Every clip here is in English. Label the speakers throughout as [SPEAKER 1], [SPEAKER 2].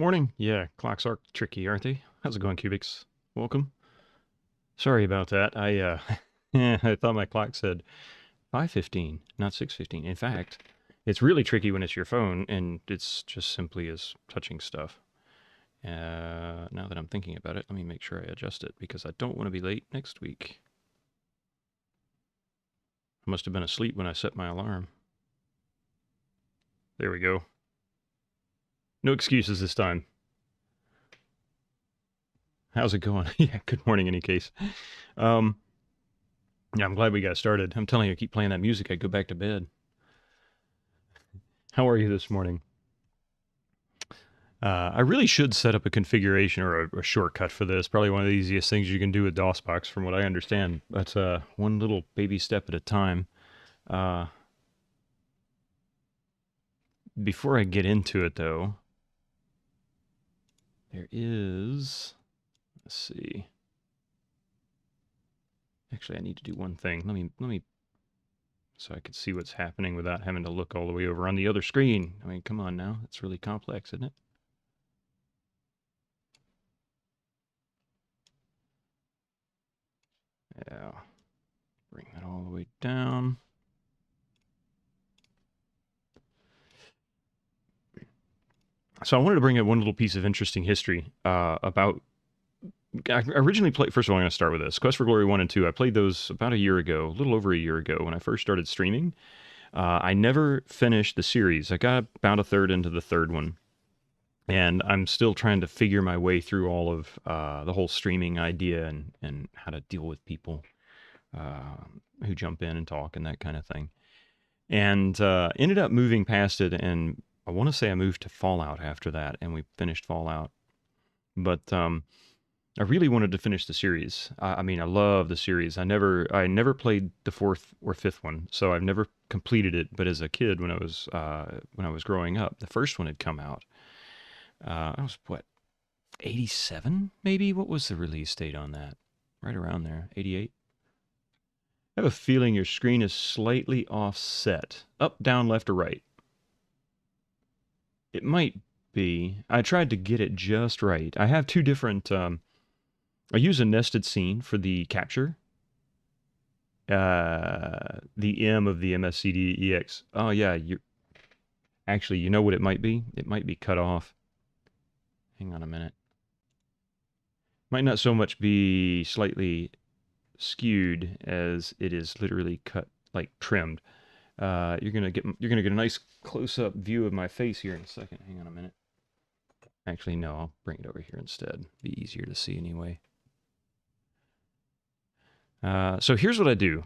[SPEAKER 1] Morning. Yeah, clocks are tricky, aren't they? How's it going, Cubics? Welcome. Sorry about that. I thought my clock said 5:15, not 6:15. In fact, it's really tricky when it's your phone and it's just simply as touching stuff. Now that I'm thinking about it, let me make sure I adjust it because I don't want to be late next week. I must have been asleep when I set my alarm. There we go. No excuses this time. How's it going? Yeah, good morning, in any case. Um, yeah, I'm glad we got started. I'm telling you, I keep playing that music, I go back to bed. How are you this morning? I really should set up a configuration or a shortcut for this. Probably one of the easiest things you can do with DOSBox, from what I understand. But one little baby step at a time. Uh, Before I get into it, though, there is. Let's see. Actually, I need to do one thing. Let me, so I can see what's happening without having to look all the way over on the other screen. I mean, come on now. It's really complex, isn't it? Yeah. Bring that all the way down. So I wanted to bring up one little piece of interesting history about. I originally played. First of all, I'm going to start with this. Quest for Glory 1 and 2. I played those about a year ago, a little over a year ago, when I first started streaming. I never finished the series. I got about a third into the third one, and I'm still trying to figure my way through all of the whole streaming idea and how to deal with people uh, who jump in and talk and that kind of thing. And ended up moving past it, and I want to say I moved to Fallout after that, and we finished Fallout. But I really wanted to finish the series. I mean, I love the series. I never played the fourth or fifth one, so I've never completed it. But as a kid, when I was growing up, the first one had come out. I was what, 87 maybe? What was the release date on that? Right around there, 88. I have a feeling your screen is slightly offset, up, down, left, or right. It might be. I tried to get it just right. I have two different. I use a nested scene for the capture. The M of the MSCDEX. Oh yeah, you actually, you know what it might be? It might be cut off. Hang on a minute. Might not so much be slightly skewed as it is literally cut, like trimmed. You're gonna get a nice close up view of my face here in a second. Hang on a minute. Actually, no, I'll bring it over here instead. Be easier to see anyway. So here's what I do,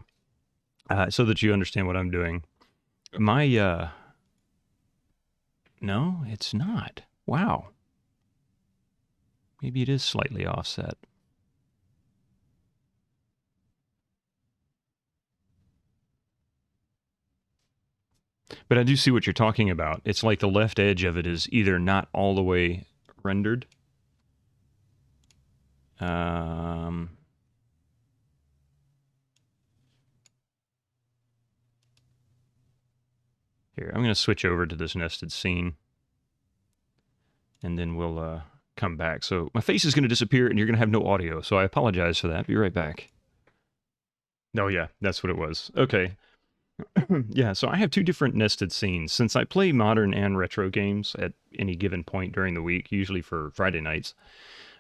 [SPEAKER 1] so that you understand what I'm doing. My no, it's not. Wow. Maybe it is slightly offset. But I do see what you're talking about. It's like the left edge of it is either not all the way rendered. Um, Here, I'm going to switch over to this nested scene, and then we'll come back. So my face is going to disappear, and you're going to have no audio. So I apologize for that. Be right back. Oh yeah, that's what it was. Okay. Yeah, so I have two different nested scenes. Since I play modern and retro games at any given point during the week, usually for Friday nights,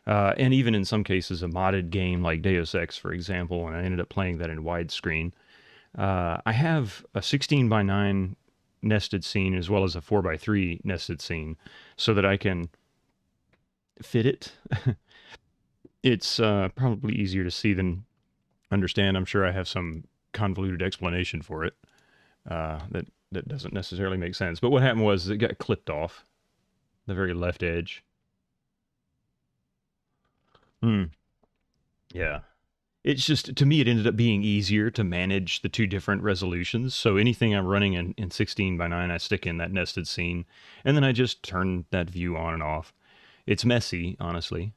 [SPEAKER 1] and even in some cases a modded game like Deus Ex, for example, and I ended up playing that in widescreen. I have a 16 by 9 nested scene as well as a 4 by 3 nested scene so that I can fit it. It's probably easier to see than understand. I'm sure I have some convoluted explanation for it that doesn't necessarily make sense. But what happened was it got clipped off the very left edge. Hmm. Yeah. It's just, to me, it ended up being easier to manage the two different resolutions. So anything I'm running in 16 by 9, I stick in that nested scene, and then I just turn that view on and off. It's messy, honestly.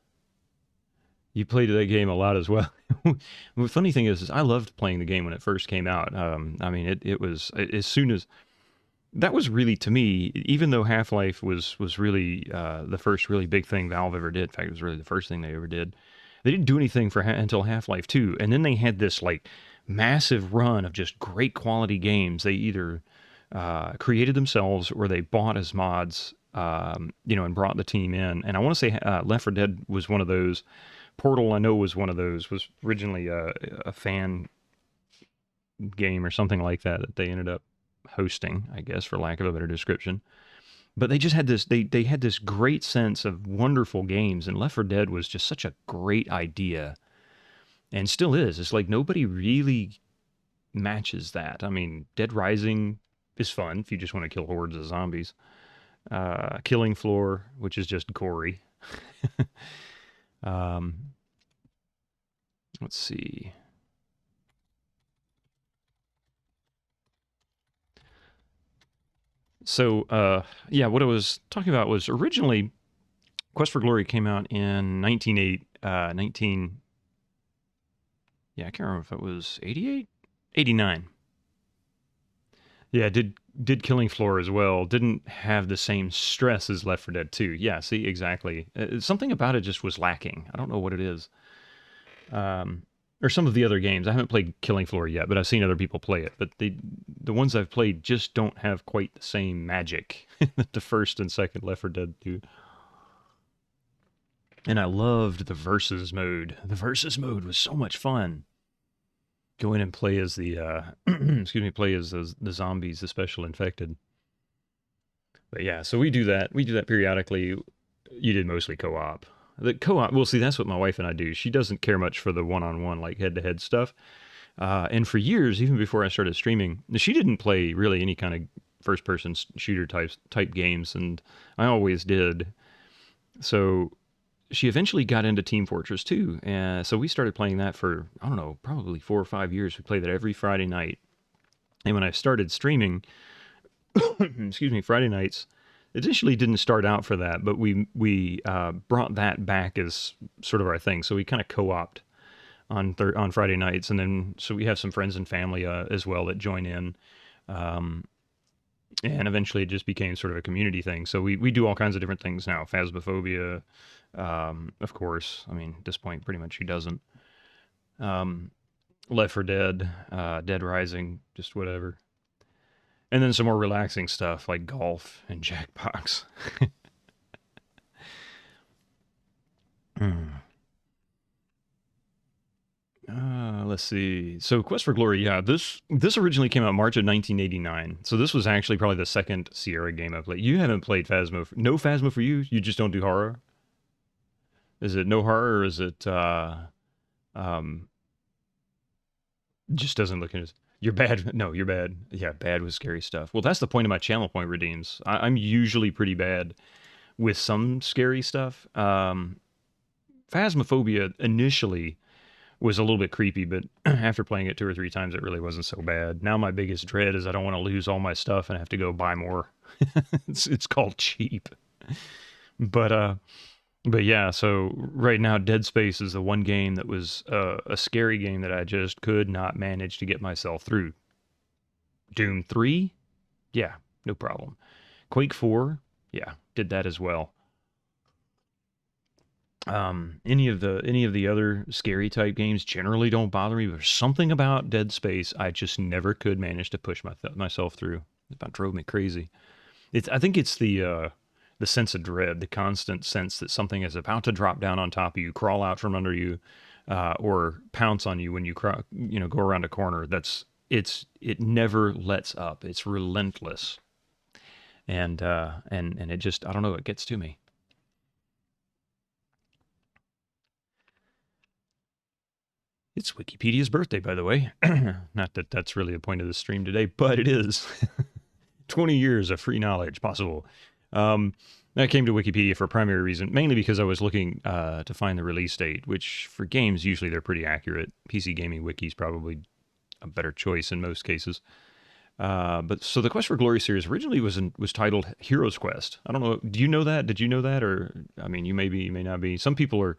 [SPEAKER 1] You played that game a lot as well. The funny thing is I loved playing the game when it first came out. I mean, it was as soon as that was really, to me, even though Half-Life was really the first really big thing Valve ever did. In fact, it was really the first thing they ever did. They didn't do anything for until Half-Life 2, and then they had this like massive run of just great quality games. They either created themselves or they bought as mods, and brought the team in. And I want to say Left 4 Dead was one of those. Portal, I know, was one of those. Was originally a fan game or something like that that they ended up hosting, I guess, for lack of a better description. But they just had this they had this great sense of wonderful games, and Left 4 Dead was just such a great idea, and still is. It's like nobody really matches that. I mean, Dead Rising is fun if you just want to kill hordes of zombies. Killing Floor, which is just gory. um, let's see. So, yeah, what I was talking about was originally Quest for Glory came out in 19, yeah, I can't remember if it was 88, 89. Yeah, did Killing Floor as well. Didn't have the same stress as Left 4 Dead 2. Yeah, see, exactly. Something about it just was lacking. I don't know what it is. Um, or some of the other games. I haven't played Killing Floor yet, but I've seen other people play it. But the ones I've played just don't have quite the same magic that the first and second Left 4 Dead do. And I loved the versus mode. The versus mode was so much fun. Go in and play as the play as the zombies, the special infected. But yeah, so we do that. We do that periodically. You did mostly co-op. The co-op, well, see, that's what my wife and I do. She doesn't care much for the one-on-one, like head-to-head stuff. And for years, even before I started streaming, she didn't play really any kind of first-person shooter type games, and I always did. So she eventually got into Team Fortress 2, and so we started playing that for, I don't know, probably 4 or 5 years. We played that every Friday night. And when I started streaming, excuse me, Friday nights, it initially didn't start out for that, but we brought that back as sort of our thing. So we kind of co-opt on Friday nights, and then so we have some friends and family as well that join in. Um, and eventually it just became sort of a community thing. So we do all kinds of different things now. Phasmophobia, of course. I mean, at this point, pretty much who doesn't? Um, Left 4 Dead, Dead Rising, just whatever. And then some more relaxing stuff like golf and Jackbox. Let's see. So Quest for Glory, yeah, this originally came out March of 1989. So this was actually probably the second Sierra game I played. You haven't played Phasmo. No Phasmo for you? You just don't do horror? Is it no horror, or is it um just doesn't look as you're bad? No, you're bad. Yeah, bad with scary stuff. Well, that's the point of my channel point redeems. I'm usually pretty bad with some scary stuff. Phasmophobia initially was a little bit creepy, but after playing it 2 or 3 times, it really wasn't so bad. Now my biggest dread is I don't want to lose all my stuff and have to go buy more. It's called cheap. But but yeah, so right now Dead Space is the one game that was a scary game that I just could not manage to get myself through. Doom 3? Yeah, no problem. Quake 4? Yeah, did that as well. Any of the other scary type games generally don't bother me. But there's something about Dead Space I just never could manage to push myself through. It about drove me crazy. I think it's the sense of dread, the constant sense that something is about to drop down on top of you, crawl out from under you, or pounce on you when you go around a corner. It never lets up. It's relentless, and it just, I don't know, it gets to me. It's Wikipedia's birthday, by the way. Not that that's really the point of the stream today, but it is. 20 years of free knowledge possible. I came to Wikipedia for a primary reason, mainly because I was looking to find the release date, which for games, usually they're pretty accurate. PC Gaming Wiki is probably a better choice in most cases. But so the Quest for Glory series originally was titled Heroes Quest. I don't know. Do you know that? Did you know that? Or, I mean, you may not be. Some people are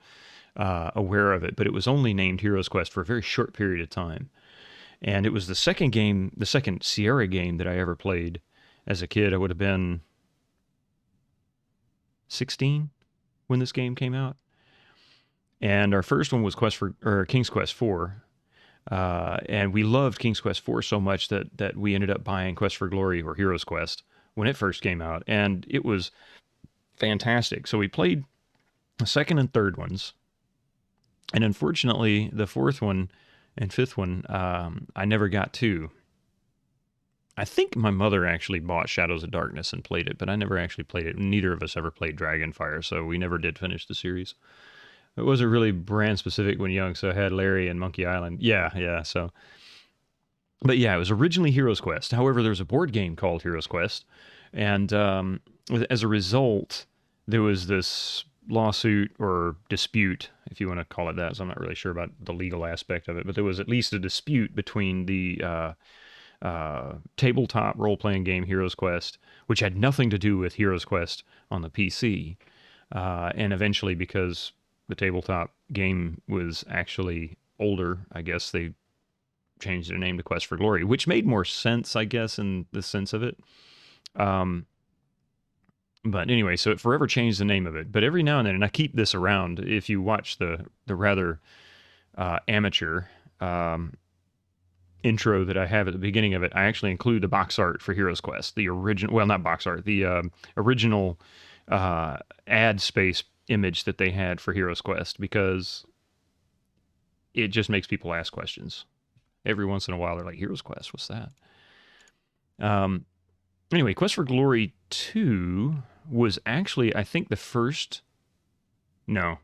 [SPEAKER 1] aware of it, but it was only named Heroes Quest for a very short period of time. And it was the second Sierra game that I ever played. as a kid. I would have been 16 when this game came out. And our first one was King's Quest 4. And we loved King's Quest 4 so much that we ended up buying Quest for Glory or Heroes Quest when it first came out. And it was fantastic. So we played the second and third ones. And unfortunately, the fourth one and fifth one, I never got to. I think my mother actually bought Shadows of Darkness and played it, but I never actually played it. Neither of us ever played Dragonfire, so we never did finish the series. It wasn't really brand specific when young, so I had Larry and Monkey Island. Yeah, so. But yeah, it was originally Heroes Quest. However, there was a board game called Heroes Quest, and as a result, there was this lawsuit or dispute, if you want to call it that. So I'm not really sure about the legal aspect of it, but there was at least a dispute between the tabletop role-playing game Heroes Quest, which had nothing to do with Heroes Quest on the PC, and eventually, because the tabletop game was actually older, I guess they changed their name to Quest for Glory, which made more sense, I guess, in the sense of it. But anyway, so it forever changed the name of it. But every now and then, and I keep this around, if you watch the rather amateur intro that I have at the beginning of it, I actually include the box art for Heroes Quest, the original, well, not box art, the original ad space image that they had for Heroes Quest, because it just makes people ask questions. Every once in a while, they're like, Heroes Quest, what's that? Anyway, Quest for Glory 2 was actually, I think, the first... No.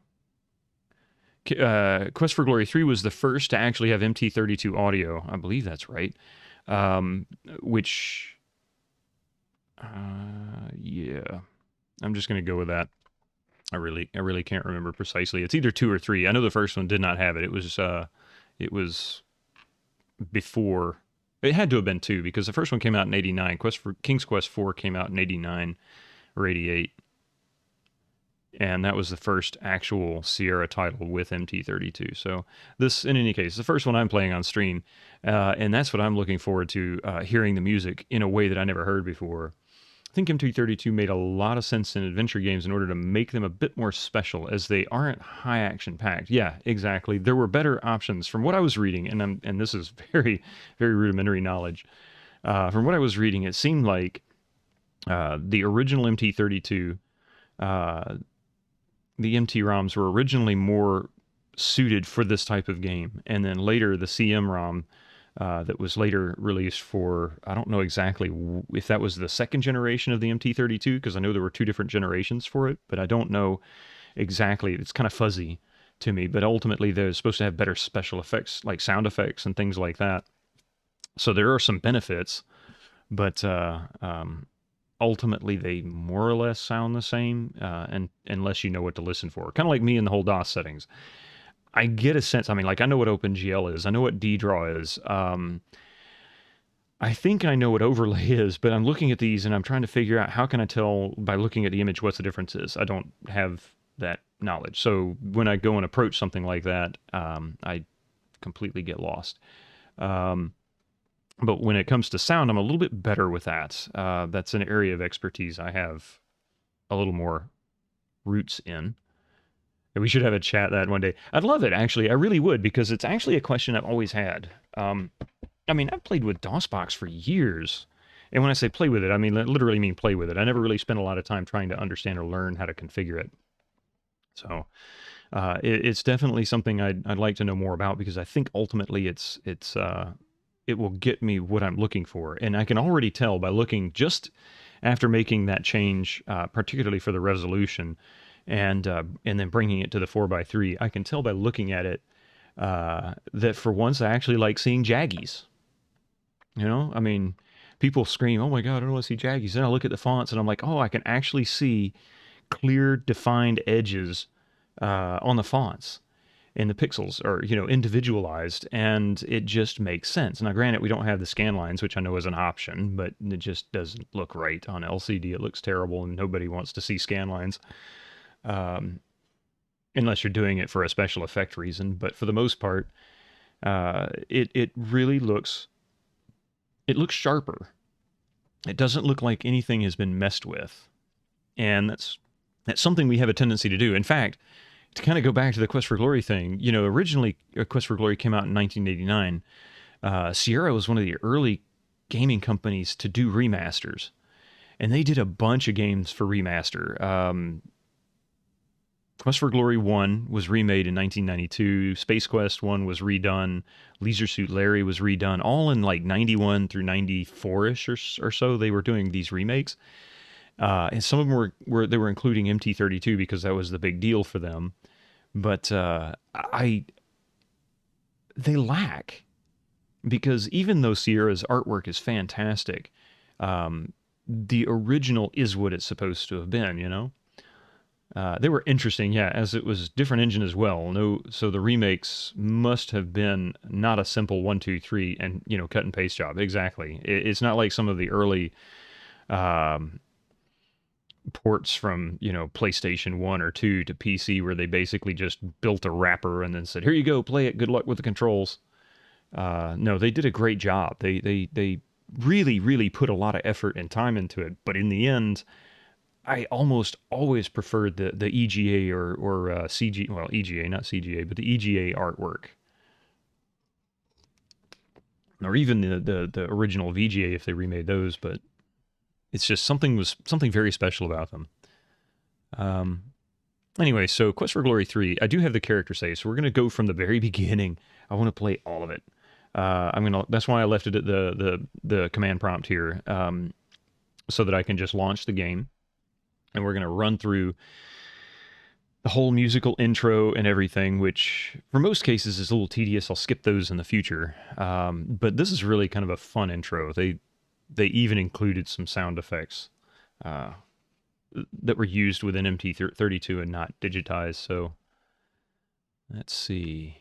[SPEAKER 1] Quest for Glory 3 was the first to actually have MT32 audio. I believe that's right. Which... yeah. I'm just going to go with that. I really can't remember precisely. It's either 2 or 3. I know the first one did not have it. It was before... It had to have been 2, because the first one came out in 89. King's Quest 4 came out in 89 or 88. And that was the first actual Sierra title with MT32. So this, in any case, the first one I'm playing on stream. And that's what I'm looking forward to, hearing the music in a way that I never heard before. I think MT32 made a lot of sense in adventure games in order to make them a bit more special, as they aren't high action packed. Yeah, exactly. There were better options from what I was reading, and this is very, very rudimentary knowledge. From what I was reading, it seemed like the original MT32, the MT-ROMs were originally more suited for this type of game, and then later the CM-ROM that was later released for, I don't know exactly if that was the second generation of the MT32, because I know there were 2 different generations for it, but I don't know exactly. It's kind of fuzzy to me, but ultimately they're supposed to have better special effects, like sound effects and things like that. So there are some benefits, but ultimately they more or less sound the same, and unless you know what to listen for. Kind of like me in the whole DOS settings. I get a sense, I mean, like, I know what OpenGL is. I know what DDraw is. I think I know what overlay is, but I'm looking at these and I'm trying to figure out, how can I tell by looking at the image what the difference is? I don't have that knowledge. So when I go and approach something like that, I completely get lost. But when it comes to sound, I'm a little bit better with that. That's an area of expertise I have a little more roots in. We should have a chat that one day. I'd love it, actually. I really would, because it's actually a question I've always had. I mean, I've played with DOSBox for years. And when I say play with it, I mean, I literally mean play with it. I never really spent a lot of time trying to understand or learn how to configure it. So it's definitely something I'd like to know more about, because I think ultimately it will get me what I'm looking for. And I can already tell by looking just after making that change, particularly for the resolution, and then bringing it to the 4x3, I can tell by looking at it that for once I actually like seeing jaggies. You know, I mean, people scream, "Oh my God, I don't want to see jaggies." Then I look at the fonts and I'm like, "Oh, I can actually see clear, defined edges on the fonts, and the pixels are, you know, individualized, and it just makes sense." Now, granted, we don't have the scan lines, which I know is an option, but it just doesn't look right on LCD. It looks terrible, and nobody wants to see scan lines. Unless you're doing it for a special effect reason. But for the most part, it really looks sharper. It doesn't look like anything has been messed with, and that's something we have a tendency to do. In fact, to kind of go back to the Quest for Glory thing, you know, originally Quest for Glory came out in 1989. Sierra was one of the early gaming companies to do remasters, and they did a bunch of games for remaster. Quest for Glory 1 was remade in 1992. Space Quest 1 was redone. Leisure Suit Larry was redone. All in like 91 through 94-ish or so, they were doing these remakes. And some of them they were including MT32 because that was the big deal for them. But they lack, because even though Sierra's artwork is fantastic, the original is what it's supposed to have been, you know? They were interesting, yeah, as it was different engine as well. No, so the remakes must have been not a simple 1, 2, 3, and you know, cut and paste job. Exactly. It's not like some of the early um, ports from, you know, PlayStation 1 or 2 to PC, where they basically just built a wrapper and then said, "Here you go, play it. Good luck with the controls." No, they did a great job. They really, really put a lot of effort and time into it. But in the end, I almost always preferred the EGA or CG, well, EGA, not CGA, but the EGA artwork, or even the original VGA if they remade those. But it's just something very special about them. Um, anyway, so Quest for Glory 3, I do have the character save, so we're gonna go from the very beginning. I want to play all of it. That's why I left it at the command prompt here, so that I can just launch the game, and we're gonna run through the whole musical intro and everything, which for most cases is a little tedious. I'll skip those in the future. But this is really kind of a fun intro. They even included some sound effects uh, that were used within MT32 and not digitized. So let's see.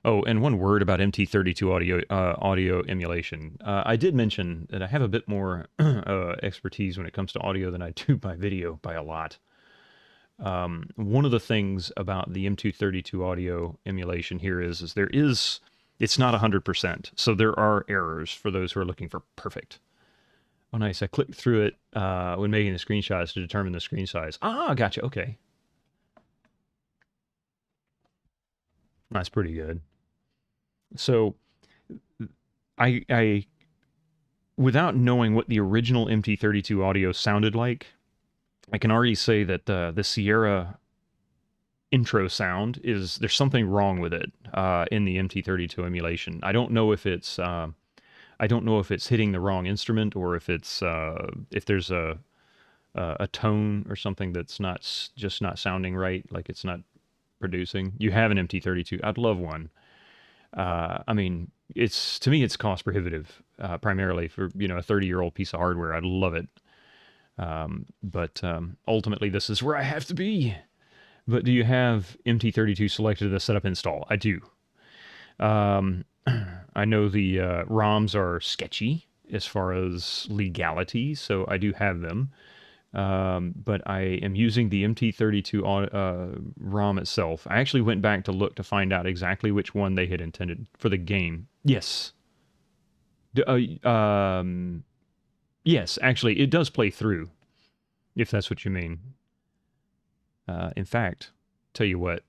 [SPEAKER 1] Oh, and one word about MT32 audio emulation. I did mention that I have a bit more expertise when it comes to audio than I do by video by a lot. One of the things about the M232 audio emulation here is it's not 100%. So there are errors for those who are looking for perfect. Oh, nice. I clicked through it when making the screenshots to determine the screen size. Ah, gotcha. Okay. That's pretty good. So I without knowing what the original MT32 audio sounded like, I can already say that the Sierra intro sound there's something wrong with it in the MT32 emulation. I don't know if it's hitting the wrong instrument, or if there's a tone or something that's just not sounding right, like it's not producing. You have an MT32. I'd love one. I mean, to me it's cost prohibitive, primarily for, you know, a 30-year-old piece of hardware. I'd love it. But ultimately this is where I have to be. But do you have MT32 selected in the setup install? I do. I know the ROMs are sketchy as far as legality, so I do have them. But I am using the MT32 ROM itself. I actually went back to look to find out exactly which one they had intended for the game. Yes. D- uh, um, yes, actually, it does play through, if that's what you mean. In fact, tell you what,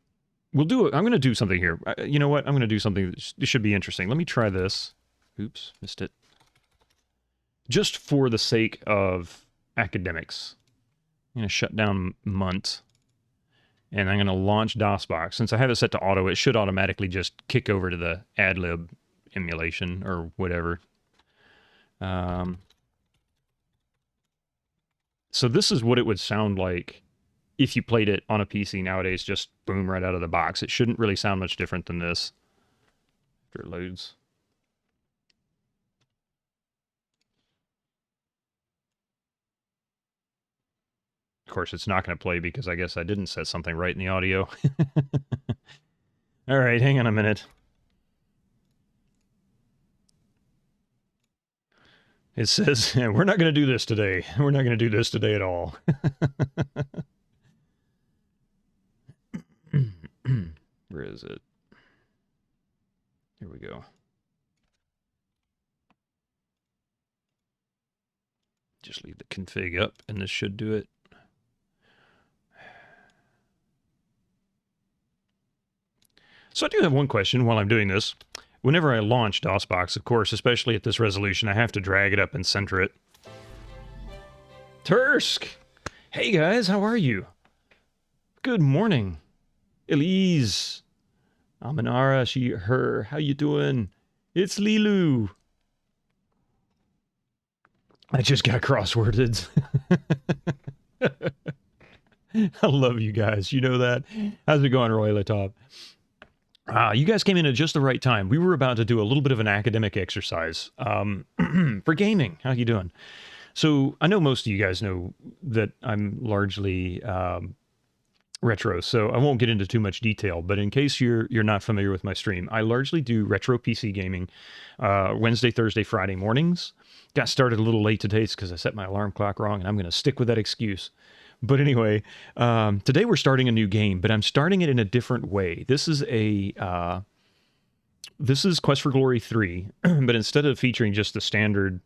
[SPEAKER 1] we'll do it. I'm going to do something here. You know what? I'm going to do something that should be interesting. Let me try this. Oops, missed it. Just for the sake of academics, I'm going to shut down Munt, and I'm going to launch DOSBox. Since I have it set to auto, it should automatically just kick over to the AdLib emulation or whatever. So this is what it would sound like if you played it on a PC nowadays, just boom, right out of the box. It shouldn't really sound much different than this after it loads. Of course, it's not going to play because I guess I didn't set something right in the audio. All right, hang on a minute. It says, we're not going to do this today. We're not going to do this today at all. Where is it? Here we go. Just leave the config up, and this should do it. So I do have one question while I'm doing this. Whenever I launch DOSBox, of course, especially at this resolution, I have to drag it up and center it. Tursk! Hey guys, how are you? Good morning. Elise. Aminara, she, her. How you doing? It's Lilu. I just got crossworded. I love you guys. You know that. How's it going, Roy Latop? You guys came in at just the right time. We were about to do a little bit of an academic exercise for gaming. How you doing? So I know most of you guys know that I'm largely retro, so I won't get into too much detail. But in case you're not familiar with my stream, I largely do retro PC gaming Wednesday, Thursday, Friday mornings. Got started a little late today because I set my alarm clock wrong, and I'm going to stick with that excuse. But anyway, today we're starting a new game, but I'm starting it in a different way. This is Quest for Glory 3, but instead of featuring just the standard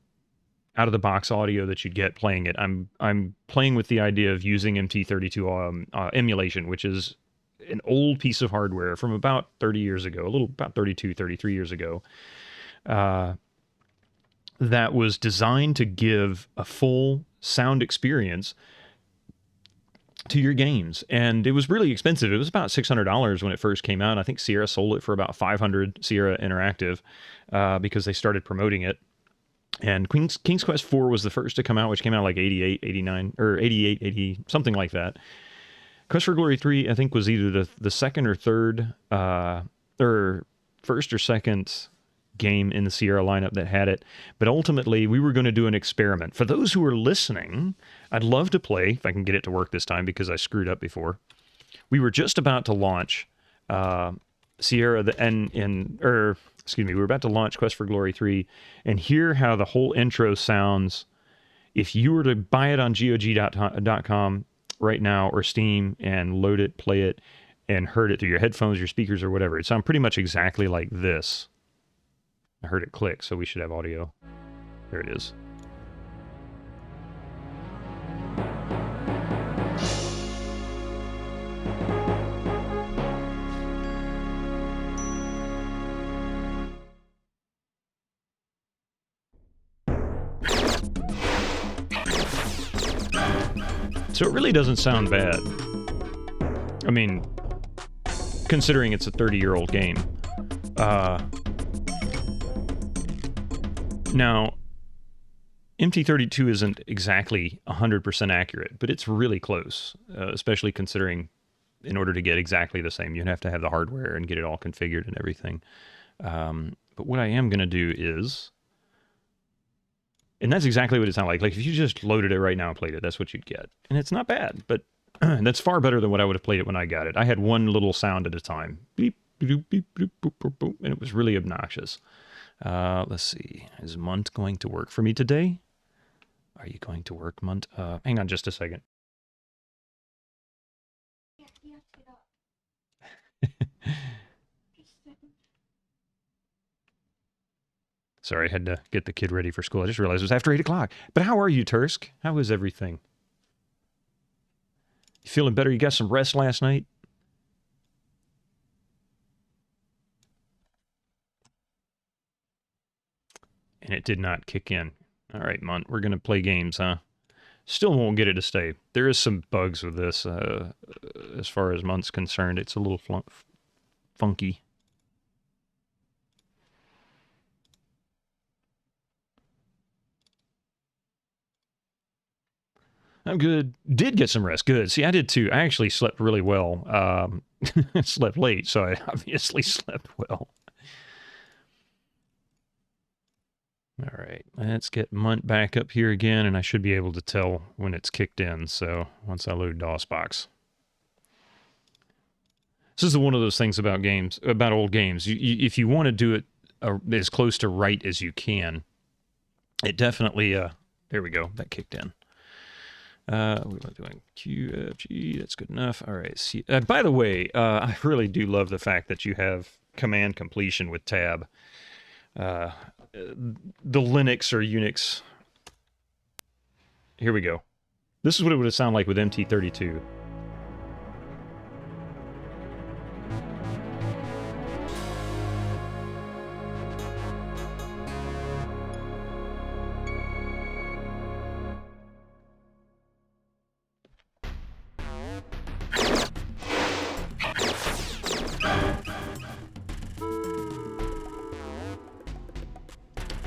[SPEAKER 1] out-of-the-box audio that you'd get playing it, I'm playing with the idea of using MT32 emulation, which is an old piece of hardware from about 30 years ago, about 32, 33 years ago, that was designed to give a full sound experience to your games. And it was really expensive. It was about $600 when it first came out. I think Sierra sold it for about $500, Sierra Interactive, because they started promoting it. And King's Quest 4 was the first to come out, which came out like 88, 89, or 88, 80, something like that. Quest for Glory 3, I think, was either the second or third, or first or second game in the Sierra lineup that had it. But ultimately, we were going to do an experiment. For those who are listening, I'd love to play, if I can get it to work this time, because I screwed up before. We were just about to launch Sierra, we were about to launch Quest for Glory 3, and hear how the whole intro sounds if you were to buy it on GOG.com right now, or Steam, and load it, play it, and heard it through your headphones, your speakers, or whatever. It sounds pretty much exactly like this. I heard it click, so we should have audio. There it is. So it really doesn't sound bad. I mean, considering it's a 30-year-old game. Now, MT32 isn't exactly 100% accurate, but it's really close, especially considering in order to get exactly the same, you'd have to have the hardware and get it all configured and everything. But what I am going to do is... And that's exactly what it sounded like. Like, if you just loaded it right now and played it, that's what you'd get. And it's not bad, but that's far better than what I would have played it when I got it. I had one little sound at a time. Beep, beep, beep, beep, boop, boop, boop, and it was really obnoxious. Let's see. Is Munt going to work for me today? Are you going to work, Munt? Hang on just a second. Sorry, I had to get the kid ready for school. I just realized it was after 8 o'clock. But how are you, Tursk? How is everything? You feeling better? You got some rest last night? And it did not kick in. All right, Munt, we're going to play games, huh? Still won't get it to stay. There is some bugs with this, as far as Munt's concerned. It's a little funky. I'm good. Did get some rest. Good. See, I did too. I actually slept really well. Slept late, so I obviously slept well. All right, let's get Munt back up here again, and I should be able to tell when it's kicked in, so once I load DOSBox. This is one of those things about games, about old games. If you want to do it as close to right as you can, it definitely, there we go, that kicked in. We're doing QFG, that's good enough. All right, see, by the way, I really do love the fact that you have command completion with tab. The Linux or Unix here we go. This is what it would sound like with MT32.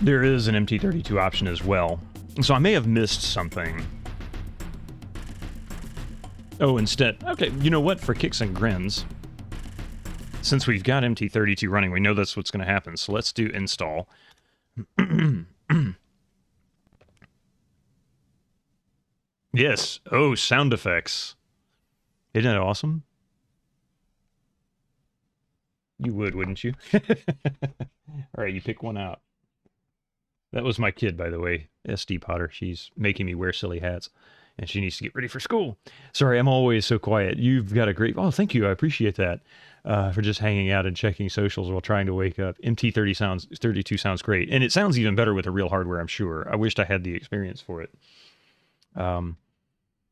[SPEAKER 1] There is an MT32 option as well, so I may have missed something. Oh, instead, okay, you know what, for kicks and grins, since we've got MT32 running, we know that's what's going to happen, so let's do install. Yes, oh, sound effects. Isn't that awesome? You would, wouldn't you? Alright, you pick one out. That was my kid, by the way, SD Potter. She's making me wear silly hats, and she needs to get ready for school. Sorry, I'm always so quiet. You've got a great... Oh, thank you. I appreciate that for just hanging out and checking socials while trying to wake up. MT32 sounds great, and it sounds even better with the real hardware, I'm sure. I wished I had the experience for it. All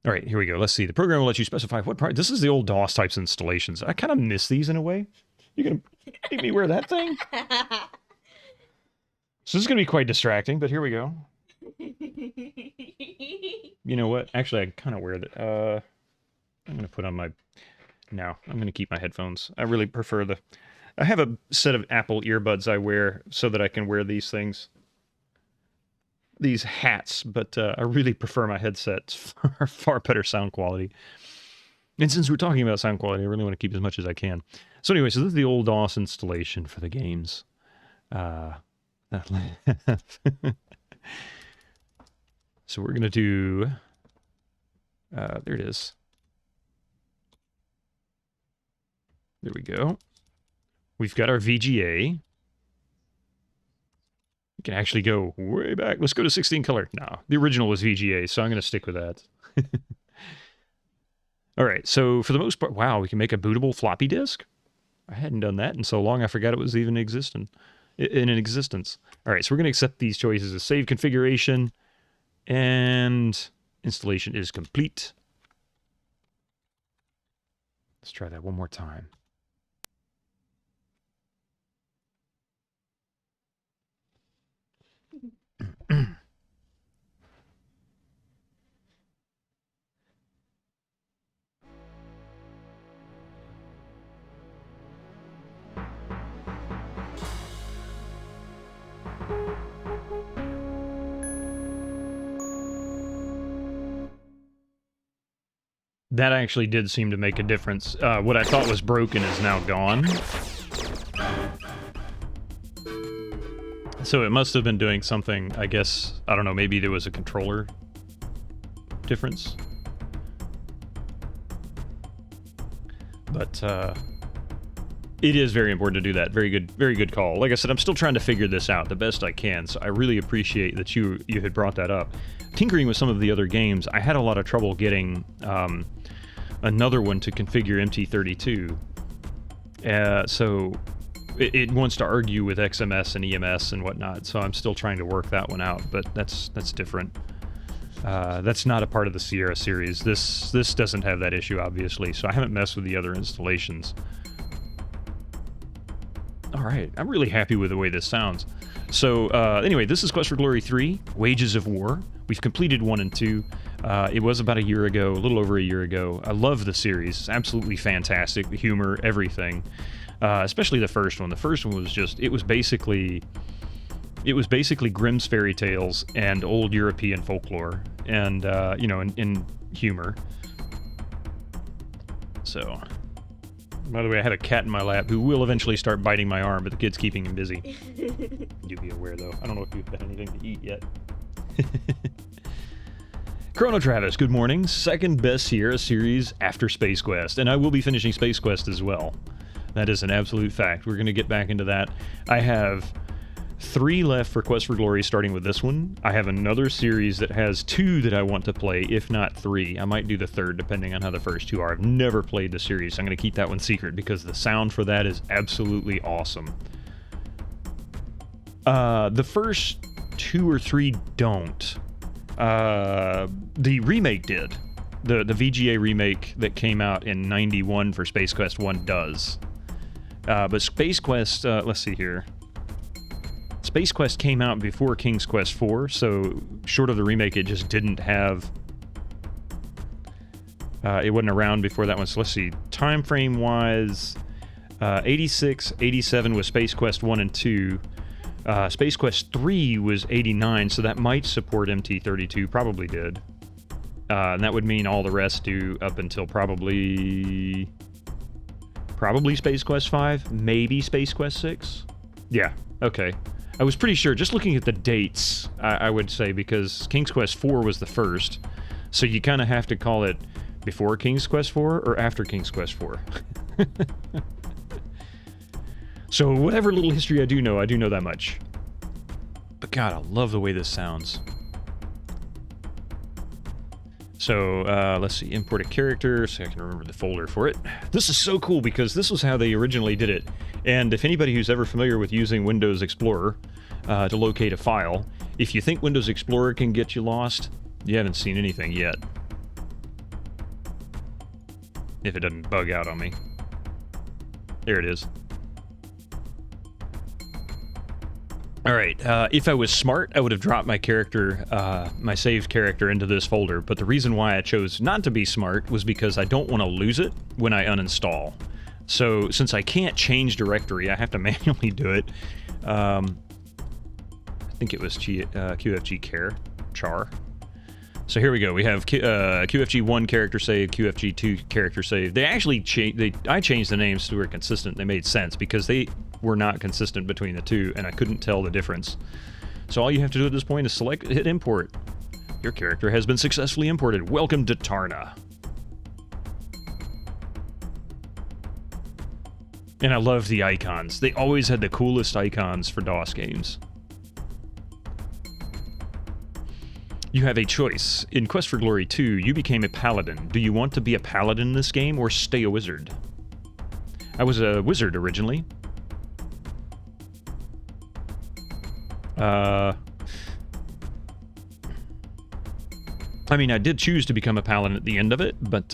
[SPEAKER 1] right, here we go. Let's see. The program will let you specify what part... This is the old DOS types installations. I kind of miss these in a way. You're going to make me wear that thing? So this is going to be quite distracting, but here we go. You know what? Actually, I kind of wear that. I'm going to put on my... No, I'm going to keep my headphones. I really prefer the... I have a set of Apple earbuds I wear so that I can wear these things. These hats, but I really prefer my headsets for far better sound quality. And since we're talking about sound quality, I really want to keep as much as I can. So anyway, so this is the old DOS installation for the games. So we're going to do... there it is. There we go. We've got our VGA. We can actually go way back. Let's go to 16 color. No, the original was VGA, so I'm going to stick with that. All right, so for the most part, wow, we can make a bootable floppy disk? I hadn't done that in so long, I forgot it was even in existence. All right, so we're going to accept these choices as save configuration, and installation is complete. Let's try that one more time. That actually did seem to make a difference. What I thought was broken is now gone. So it must have been doing something, I guess, I don't know, maybe there was a controller difference. But it is very important to do that. Very good call. Like I said, I'm still trying to figure this out the best I can, so I really appreciate that you had brought that up. Tinkering with some of the other games, I had a lot of trouble getting another one to configure MT32. So it wants to argue with XMS and EMS and whatnot, so I'm still trying to work that one out, but that's different. That's not a part of the Sierra series. This doesn't have that issue, obviously, so I haven't messed with the other installations. Alright, I'm really happy with the way this sounds. So, anyway, this is Quest for Glory 3, Wages of War. We've completed 1 and 2. It was about a year ago, a little over a year ago. I love the series. It's absolutely fantastic. The humor, everything. Especially the first one. The first one was just, it was basically Grimm's fairy tales and old European folklore, and, you know, in humor. So, by the way, I have a cat in my lap who will eventually start biting my arm, but the kid's keeping him busy. Do be aware, though. I don't know if you've got anything to eat yet. Chrono Travis, good morning. Second best Sierra series after Space Quest, and I will be finishing Space Quest as well. That is an absolute fact. We're going to get back into that. I have 3 left for Quest for Glory, starting with this one. I have another series that has 2 that I want to play, if not 3. I might do the 3rd, depending on how the first 2 are. I've never played the series, so I'm going to keep that one secret, because the sound for that is absolutely awesome. The first 2 or 3 don't. The remake did. The VGA remake that came out in '91 for Space Quest 1 does. But Space Quest, let's see here. Space Quest came out before King's Quest 4, so short of the remake, it just didn't have... it wasn't around before that one, so let's see. Time frame-wise, 86, 87 was Space Quest 1 and 2. Space Quest 3 was 89, so that might support MT32, probably did. And that would mean all the rest do up until probably Space Quest 5, maybe Space Quest 6? Yeah, okay. I was pretty sure, just looking at the dates, I would say, because King's Quest 4 was the first, so you kind of have to call it before King's Quest 4 or after King's Quest 4. So whatever little history I do know that much. But God, I love the way this sounds. So, let's see, import a character, so I can remember the folder for it. This is so cool because this was how they originally did it. And if anybody who's ever familiar with using Windows Explorer to locate a file, if you think Windows Explorer can get you lost, you haven't seen anything yet. If it doesn't bug out on me. There it is. Alright, if I was smart, I would have dropped my character, my saved character into this folder, but the reason why I chose not to be smart was because I don't want to lose it when I uninstall. So, since I can't change directory, I have to manually do it. I think it was QFG char. So here we go. We have QFG1 character save, QFG2 character save. They actually I changed the names so we're consistent. They made sense because they were not consistent between the two, and I couldn't tell the difference. So all you have to do at this point is hit import. Your character has been successfully imported. Welcome to Tarna. And I love the icons. They always had the coolest icons for DOS games. You have a choice. In Quest for Glory 2, you became a paladin. Do you want to be a paladin in this game or stay a wizard? I was a wizard originally. I mean, I did choose to become a paladin at the end of it, but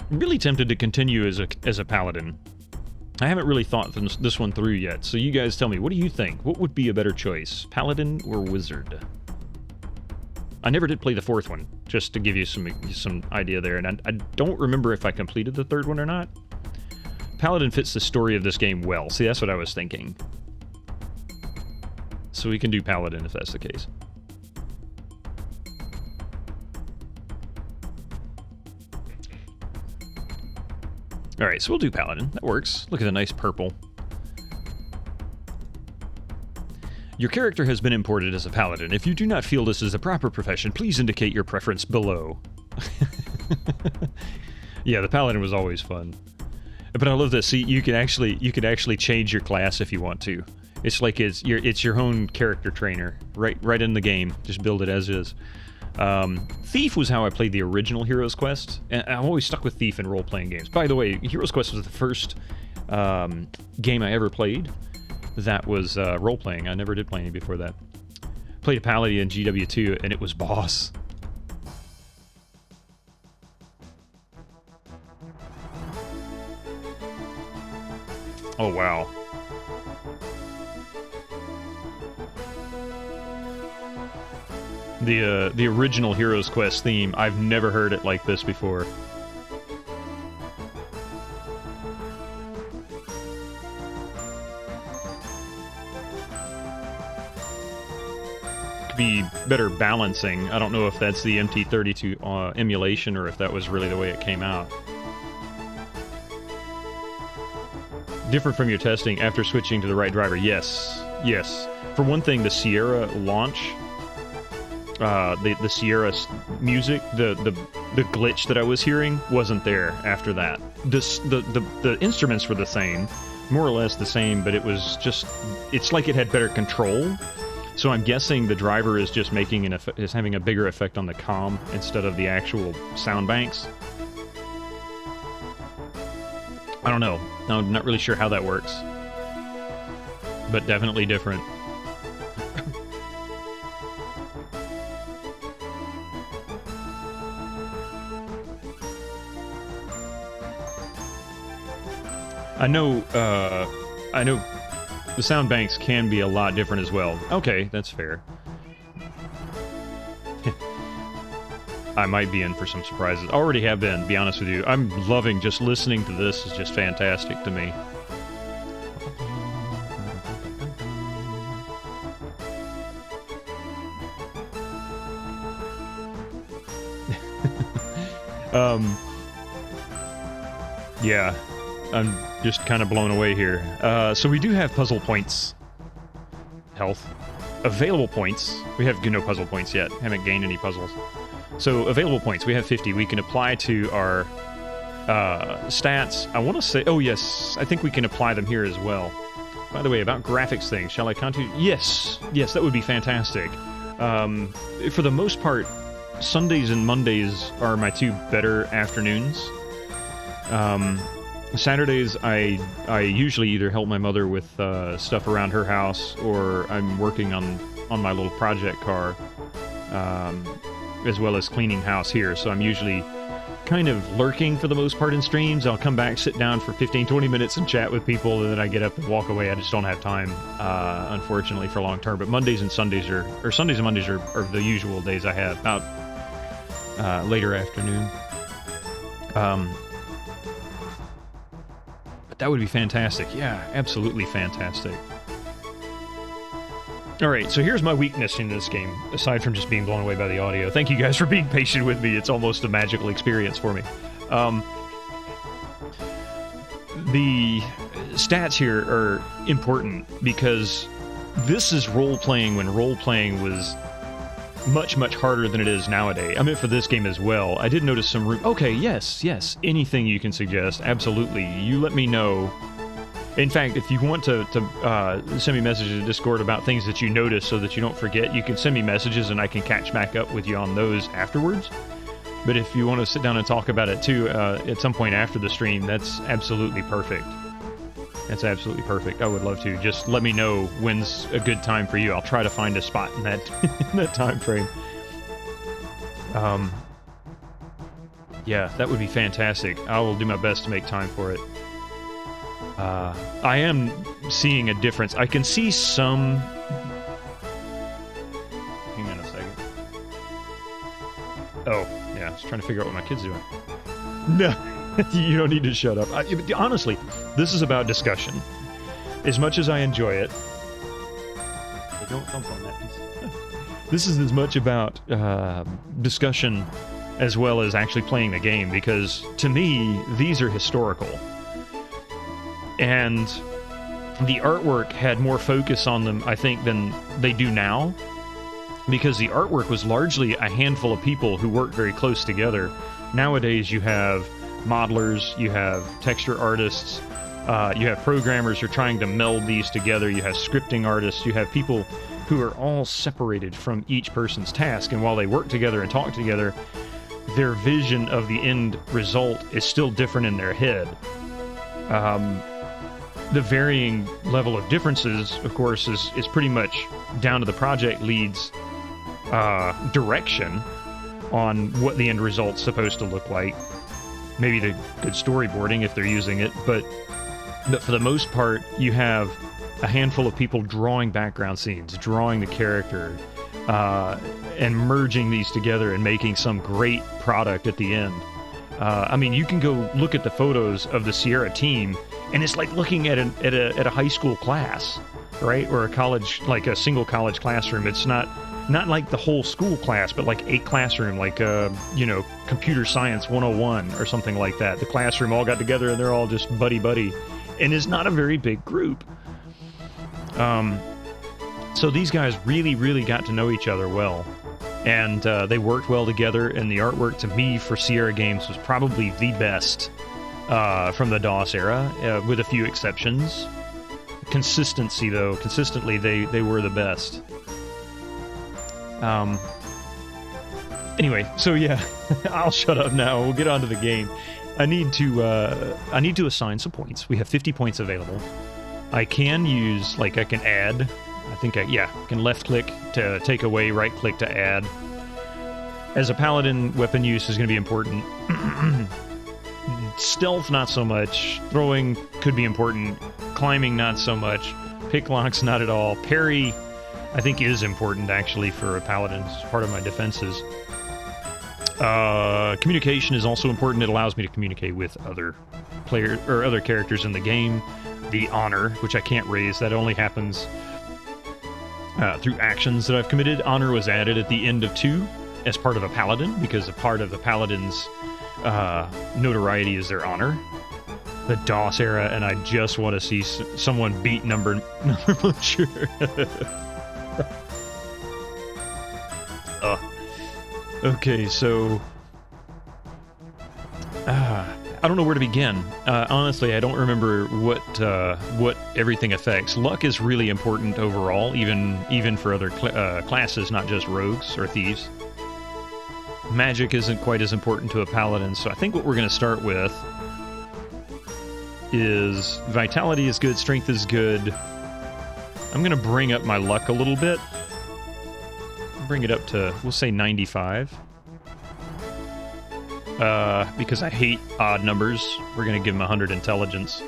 [SPEAKER 1] really tempted to continue as a paladin. I haven't really thought this one through yet, so you guys tell me, what do you think? What would be a better choice, paladin or wizard? I never did play the fourth one, just to give you some idea there, and I don't remember if I completed the third one or not. Paladin fits the story of this game well. See, that's what I was thinking. So we can do paladin if that's the case. Alright, so we'll do paladin. That works. Look at the nice purple. Your character has been imported as a paladin. If you do not feel this is a proper profession, please indicate your preference below. Yeah, the paladin was always fun. But I love this. See, you can actually change your class if you want to. It's like it's your own character trainer right in the game. Just build it as is. Thief was how I played the original Heroes Quest, and I'm always stuck with Thief in role-playing games. By the way, Heroes Quest was the first game I ever played that was role-playing. I never did play any before that. Played a paladin in GW2, and it was boss. Oh, wow. The original Heroes Quest theme, I've never heard it like this before. Could be better balancing. I don't know if that's the MT32 emulation or if that was really the way it came out. Different from your testing after switching to the right driver. Yes, yes. For one thing, the Sierra launch, the Sierra music, the glitch that I was hearing wasn't there after that. The instruments were the same, more or less the same, but it was just, it's like it had better control. So I'm guessing the driver is just making is having a bigger effect on the comm instead of the actual sound banks. I don't know. I'm not really sure how that works. But definitely different. I know the sound banks can be a lot different as well. Okay, that's fair. I might be in for some surprises. Already have been, to be honest with you. I'm loving just listening to this. Is just fantastic to me. Yeah, I'm just kind of blown away here. So we do have puzzle points. Health. Available points. We have no puzzle points yet. Haven't gained any puzzles. So available points, we have 50. We can apply to our stats. I want to say, oh yes, I think we can apply them here as well. By the way, about graphics things, shall I continue? Yes, that would be fantastic. For the most part, Sundays and Mondays are my two better afternoons. Saturdays, I usually either help my mother with stuff around her house, or I'm working on my little project car, as well as cleaning house here. So I'm usually kind of lurking for the most part in streams. I'll come back, sit down for 15-20 minutes and chat with people, and then I get up and walk away. I just don't have time, unfortunately, for long term. But Mondays and Sundays or Sundays and Mondays are the usual days I have, about later afternoon. But that would be fantastic. Yeah, absolutely fantastic. Alright, so here's my weakness in this game, aside from just being blown away by the audio. Thank you guys for being patient with me. It's almost a magical experience for me. The stats here are important because this is role-playing when role-playing was much, much harder than it is nowadays. I meant for this game as well. I did notice some room. Okay, yes. Anything you can suggest, absolutely. You let me know. In fact, if you want to send me messages in Discord about things that you notice so that you don't forget, you can send me messages and I can catch back up with you on those afterwards. But if you want to sit down and talk about it too at some point after the stream, that's absolutely perfect. That's absolutely perfect. I would love to. Just let me know when's a good time for you. I'll try to find a spot in that in that time frame. Yeah, that would be fantastic. I will do my best to make time for it. I am seeing a difference. I can see some... Hang on a second. Oh, yeah, I was trying to figure out what my kid's doing. No, you don't need to shut up. Honestly, this is about discussion. As much as I enjoy it... Don't thump on that piece. This is as much about discussion as well as actually playing the game, because to me, these are historical. And the artwork had more focus on them, I think, than they do now, because the artwork was largely a handful of people who worked very close together. Nowadays, you have modelers, you have texture artists, you have programmers who are trying to meld these together, you have scripting artists, you have people who are all separated from each person's task, and while they work together and talk together, their vision of the end result is still different in their head. The varying level of differences, of course, is pretty much down to the project lead's direction on what the end result's supposed to look like. Maybe the good storyboarding if they're using it, but for the most part, you have a handful of people drawing background scenes, drawing the character, and merging these together and making some great product at the end. I mean, you can go look at the photos of the Sierra team, and it's like looking at a high school class, right? Or a college, like a single college classroom. It's not like the whole school class, but like a classroom, like computer science 101 or something like that. The classroom all got together and they're all just buddy, and it's not a very big group. So these guys really got to know each other well, and they worked well together. And the artwork, to me, for Sierra games was probably the best from the DOS era, with a few exceptions. Consistently, they were the best. Anyway, so yeah, I'll shut up now. We'll get on to the game. I need to assign some points. We have 50 points available. I can use, I can add. I can left click to take away, right click to add. As a paladin, weapon use is going to be important. Stealth, not so much. Throwing could be important. Climbing, not so much. Picklocks, not at all. Parry, I think, is important, actually, for a paladin. It's part of my defenses. Communication is also important. It allows me to communicate with other players or other characters in the game. The honor, which I can't raise, that only happens through actions that I've committed. Honor was added at the end of 2 as part of a paladin, because a part of the paladin's notoriety is their honor. The DOS era, and I just want to see someone beat number butcher. Okay, so I don't know where to begin. Honestly, I don't remember what everything affects. Luck is really important overall, even for other classes, not just rogues or thieves. Magic isn't quite as important to a paladin, so I think what we're going to start with is vitality is good, strength is good. I'm going to bring up my luck a little bit. Bring it up to, we'll say 95. Because I hate odd numbers, we're going to give him 100 intelligence.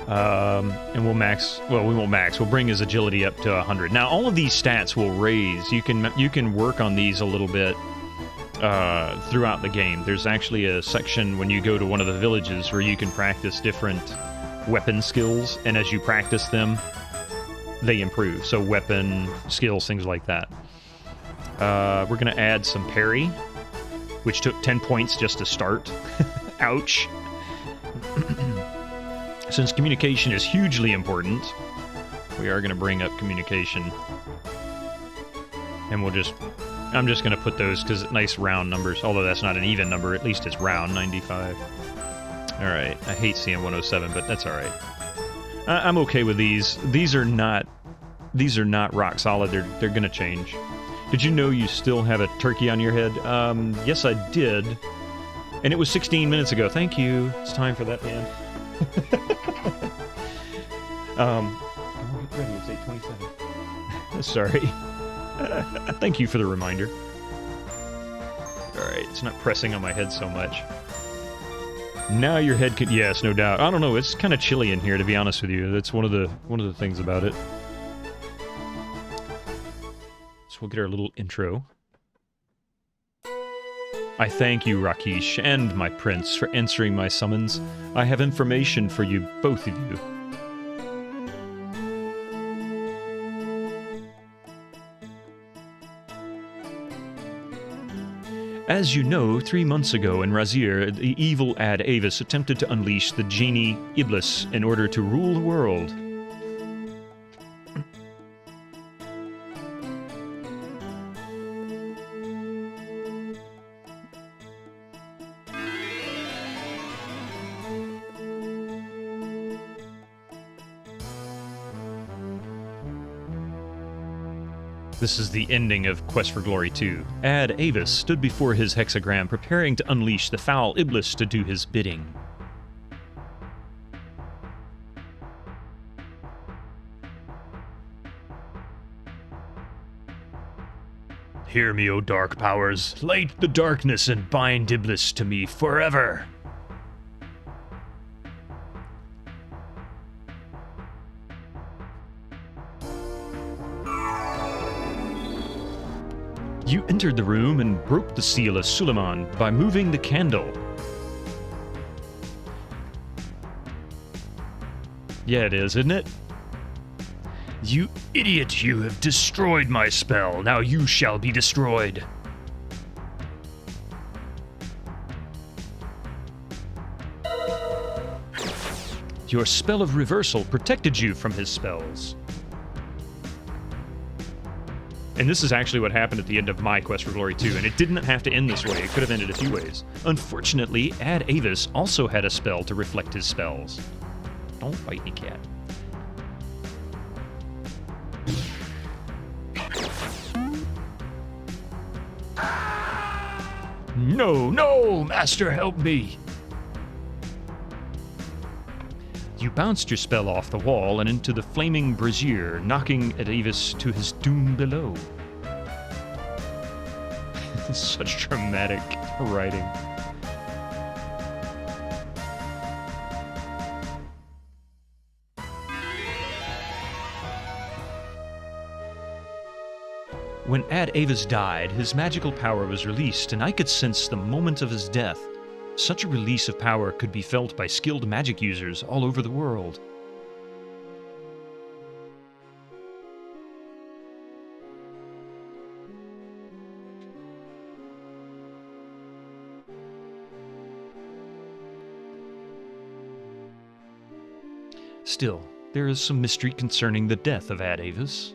[SPEAKER 1] And we'll max, well, we won't max, we'll bring his agility up to 100. Now, all of these stats will raise. You can work on these a little bit throughout the game. There's actually a section when you go to one of the villages where you can practice different weapon skills, and as you practice them, they improve. So weapon skills, things like that. We're going to add some parry, which took 10 points just to start. Ouch. Since communication is hugely important, we are going to bring up communication. And I'm just going to put those because nice round numbers, although that's not an even number, at least it's round, 95. Alright, I hate seeing 107, but that's alright. I'm okay with these. These are not rock solid, they're going to change. Did you know you still have a turkey on your head? Yes, I did. And it was 16 minutes ago. Thank you. It's time for that, man. Get ready, it's 8:27. Sorry. Thank you for the reminder. Alright, it's not pressing on my head so much. Now your head could... Yes, no doubt. I don't know, it's kind of chilly in here, to be honest with you. That's one of the things about it. We'll get our little intro. I thank you, Rakesh, and my prince, for answering my summons. I have information for you, both of you. As you know, 3 months ago in Razir, the evil Ad Avis attempted to unleash the genie Iblis in order to rule the world. This is the ending of Quest for Glory 2. Ad Avis stood before his hexagram, preparing to unleash the foul Iblis to do his bidding. Hear me, O dark powers. Light the darkness and bind Iblis to me forever. You entered the room and broke the seal of Suleiman by moving the candle. Yeah, it is, isn't it? You idiot, you have destroyed my spell. Now you shall be destroyed. Your spell of reversal protected you from his spells. And this is actually what happened at the end of my Quest for Glory 2, and it didn't have to end this way. It could have ended a few ways. Unfortunately, Ad Avis also had a spell to reflect his spells. Don't bite me, cat. No, no, Master, help me! You bounced your spell off the wall and into the flaming brazier, knocking Ad Avis to his doom below. Such dramatic writing. When Ad Avis died, his magical power was released, and I could sense the moment of his death. Such a release of power could be felt by skilled magic users all over the world. Still, there is some mystery concerning the death of Ad Avis.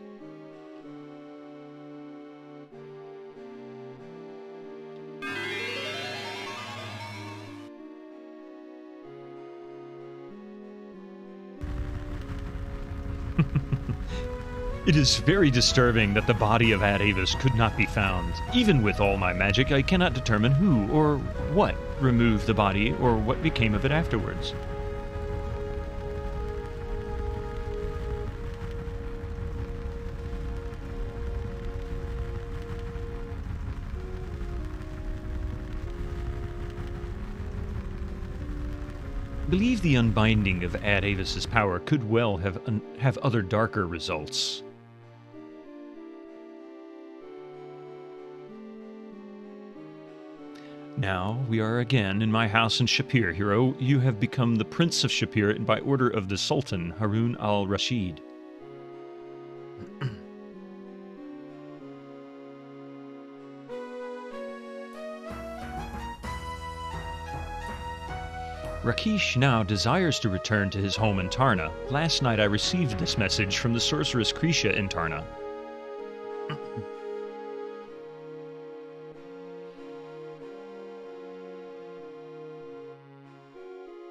[SPEAKER 1] It is very disturbing that the body of Ad Avis could not be found. Even with all my magic, I cannot determine who or what removed the body or what became of it afterwards. I believe the unbinding of Ad Avis's power could well have other darker results. Now we are again in my house in Shapir, hero. You have become the Prince of Shapir by order of the Sultan, Harun al-Rashid. Rakesh now desires to return to his home in Tarna. Last night I received this message from the sorceress Krisha in Tarna.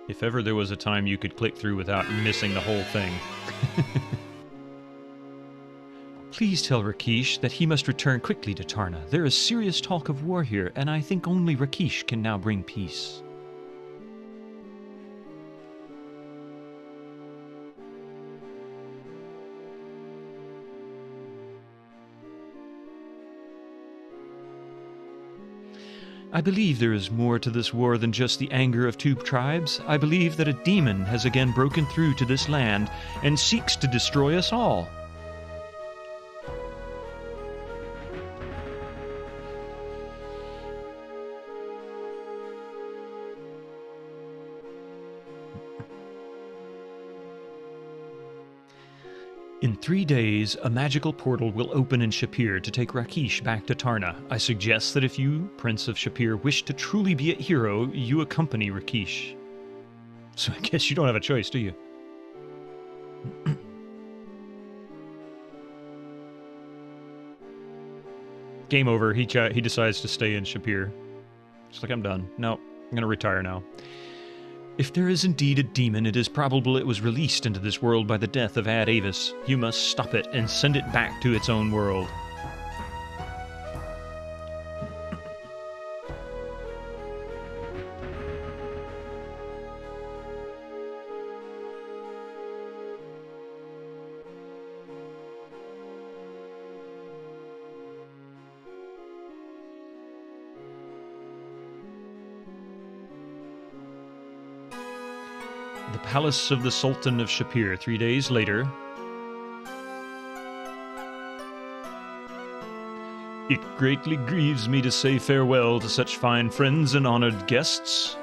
[SPEAKER 1] If ever there was a time you could click through without missing the whole thing. Please tell Rakesh that he must return quickly to Tarna. There is serious talk of war here, and I think only Rakesh can now bring peace. I believe there is more to this war than just the anger of two tribes. I believe that a demon has again broken through to this land and seeks to destroy us all. In 3 days, a magical portal will open in Shapir to take Rakesh back to Tarna. I suggest that if you, Prince of Shapir, wish to truly be a hero, you accompany Rakesh. So I guess you don't have a choice, do you? Game over. He decides to stay in Shapir. Just like, I'm done. No, I'm going to retire now. If there is indeed a demon, it is probable it was released into this world by the death of Ad Avis. You must stop it and send it back to its own world. The palace of the Sultan of Shapir. 3 days later. It greatly grieves me to say farewell to such fine friends and honored guests.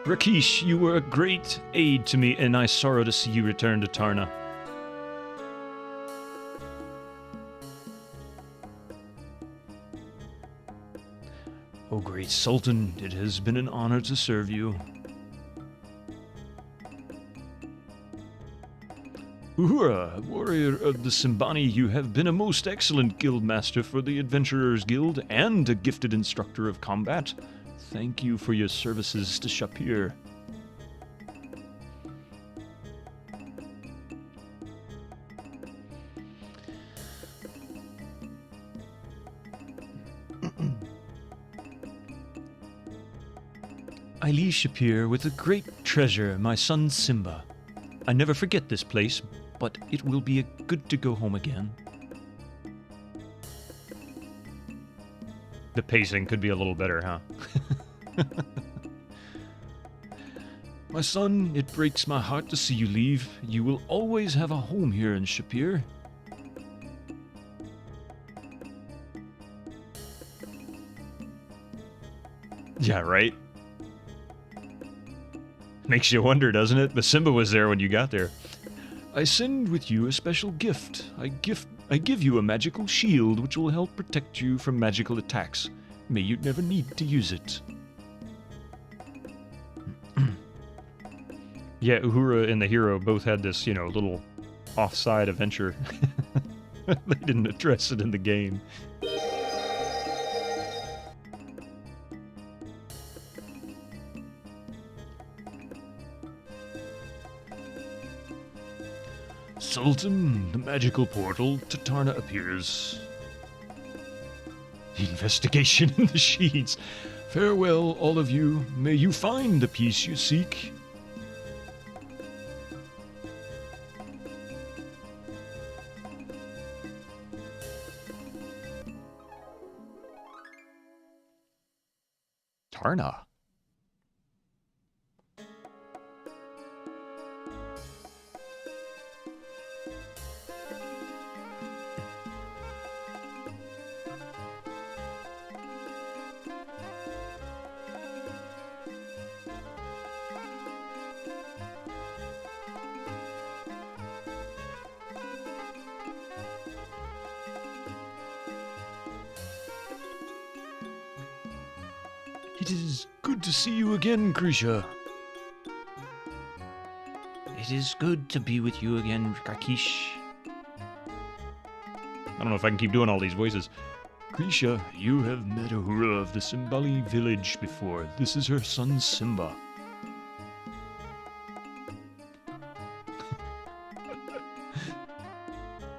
[SPEAKER 1] Rakesh, you were a great aid to me, and I sorrow to see you return to Tarna. O great Sultan, it has been an honor to serve you. Uhura, warrior of the Simbani, you have been a most excellent guildmaster for the Adventurers Guild and a gifted instructor of combat. Thank you for your services to Shapir. I leave Shapir with a great treasure, my son Simba. I never forget this place, but it will be good to go home again. The pacing could be a little better, huh? My son, it breaks my heart to see you leave. You will always have a home here in Shapir. Yeah, right? Makes you wonder, doesn't it? But Simba was there when you got there. I send with you a special gift. I give you a magical shield which will help protect you from magical attacks. May you never need to use it. Yeah, Uhura and the hero both had this, you know, little offside adventure. They didn't address it in the game. Sultan, the magical portal to Tarna appears. Investigation in the sheets. Farewell, all of you. May you find the peace you seek. Tarna. It is good to see you again, Krisha. It is good to be with you again, Rakish. I don't know if I can keep doing all these voices. Krisha, you have met Uhura of the Simbali village before. This is her son Simba.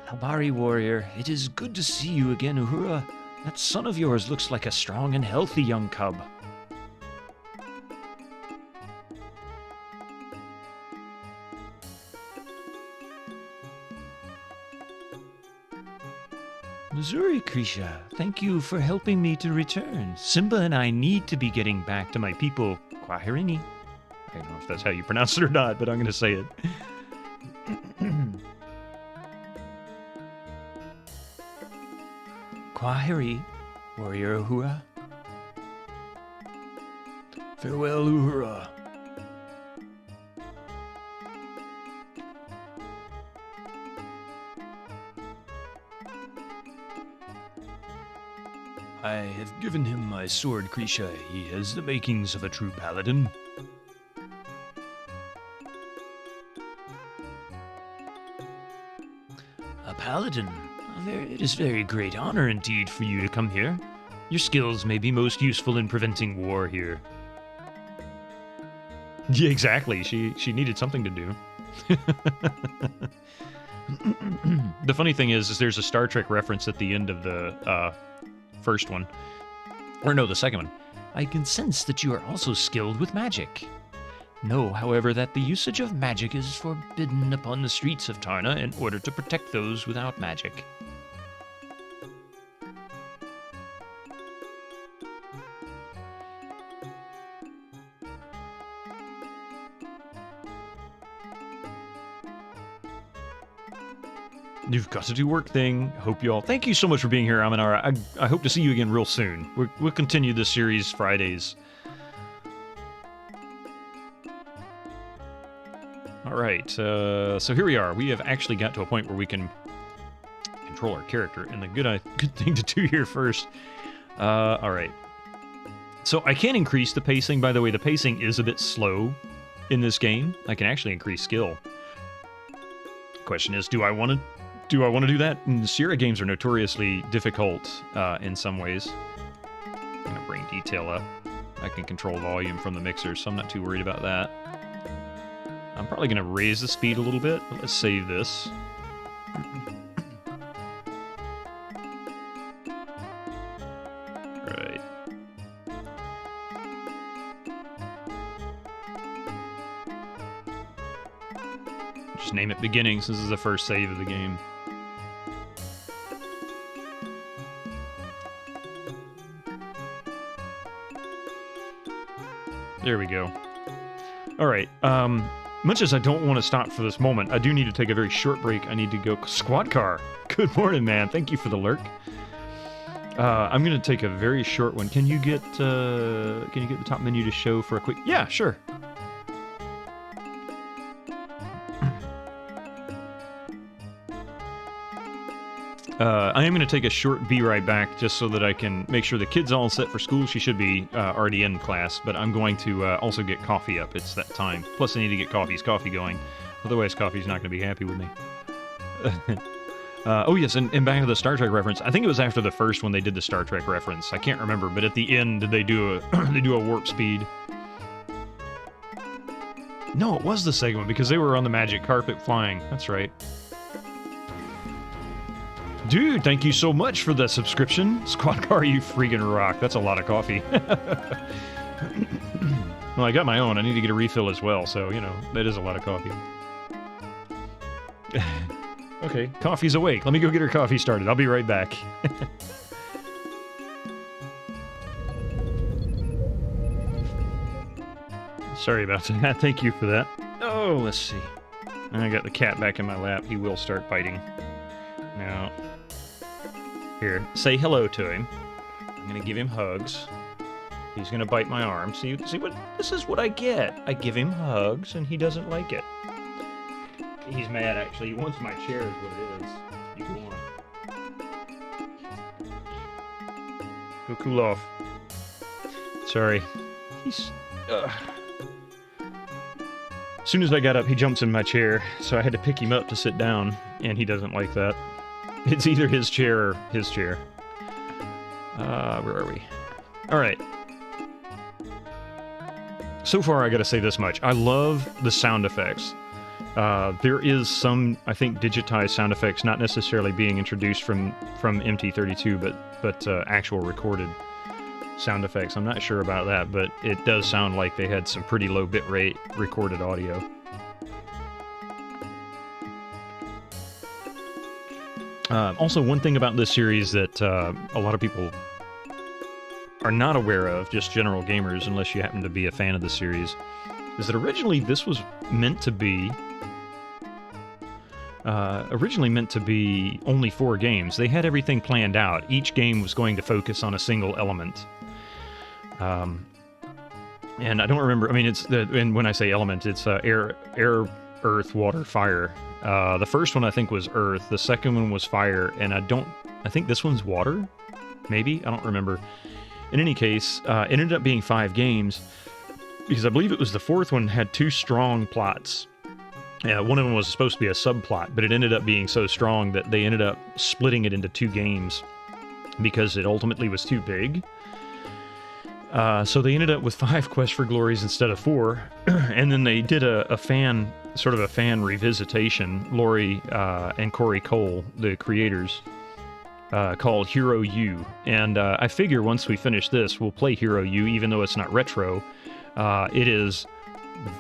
[SPEAKER 1] Habari warrior, it is good to see you again, Uhura. That son of yours looks like a strong and healthy young cub. Missouri, Krisha, thank you for helping me to return. Simba and I need to be getting back to my people, Kwahirini. I don't know if that's how you pronounce it or not, but I'm going to say it. Kwahiri, warrior Uhura. Farewell, Uhura. I have given him my sword, Krisha. He has the makings of a true paladin. A paladin? It is a very great honor indeed for you to come here. Your skills may be most useful in preventing war here. Yeah, exactly. She needed something to do. The funny thing is there's a Star Trek reference at the end of the first one. Or no, the second one. I can sense that you are also skilled with magic. Know, however, that the usage of magic is forbidden upon the streets of Tarna in order to protect those without magic. You've got to do work thing. Hope you all. Thank you so much for being here, Aminara. I hope to see you again real soon. We'll continue this series Fridays. All right. So here we are. We have actually got to a point where we can control our character, and the good thing to do here first. All right. So I can increase the pacing. By the way, the pacing is a bit slow in this game. I can actually increase skill. Question is, do I want to do that? And Sierra games are notoriously difficult in some ways. I'm going to bring detail up. I can control volume from the mixer, so I'm not too worried about that. I'm probably going to raise the speed a little bit, but let's save this. Right. Just name it beginning, since this is the first save of the game. There we go. All right. Much as I don't want to stop for this moment, I do need to take a very short break. I need to go. Squad car. Good morning, man. Thank you for the lurk. I'm gonna take a very short one. Can you get the top menu to show for a quick? Yeah, sure. I am going to take a short be right back just so that I can make sure the kid's all set for school. She should be already in class, but I'm going to also get coffee up. It's that time. Plus, I need to get Coffee's coffee going. Otherwise, Coffee's not going to be happy with me. Oh, yes, and back to the Star Trek reference. I think it was after the first one they did the Star Trek reference. I can't remember, but at the end, did they do a, they do a warp speed? No, it was the second one, because they were on the magic carpet flying. That's right. Dude, thank you so much for the subscription. Squad car, you freaking rock. That's a lot of coffee. Well, I got my own. I need to get a refill as well, so, you know, that is a lot of coffee. Okay, coffee's awake. Let me go get her coffee started. I'll be right back. Sorry about that. Thank you for that. Oh, let's see. I got the cat back in my lap. He will start biting. Now... Here, say hello to him. I'm gonna give him hugs. He's gonna bite my arm. See what? This is what I get. I give him hugs, and he doesn't like it. He's mad, actually. He wants my chair, is what it is. You go on. Go cool off. Sorry. He's... As soon as I got up, he jumps in my chair, so I had to pick him up to sit down, and he doesn't like that. It's either his chair or his chair. Where are we? Alright. So far, I gotta say this much. I love the sound effects. There is some, I think, digitized sound effects not necessarily being introduced from MT32, but actual recorded sound effects. I'm not sure about that, but it does sound like they had some pretty low bitrate recorded audio. Also, one thing about this series that a lot of people are not aware of, just general gamers, unless you happen to be a fan of the series, is that originally this was meant to be only 4 games. They had everything planned out. Each game was going to focus on a single element. And I don't remember, I mean, and when I say element, it's air, earth, water, fire. The first one I think was earth, the second one was fire, and I think this one's water? Maybe? I don't remember. In any case, it ended up being 5 games, because I believe it was the 4th one had 2 strong plots. One of them was supposed to be a subplot, but it ended up being so strong that they ended up splitting it into 2 games, because it ultimately was too big. So they ended up with 5 Quest for Glories instead of 4, and then they did a fan revisitation, Lori and Corey Cole, the creators, called Hero U. And I figure once we finish this, we'll play Hero U, even though it's not retro. It is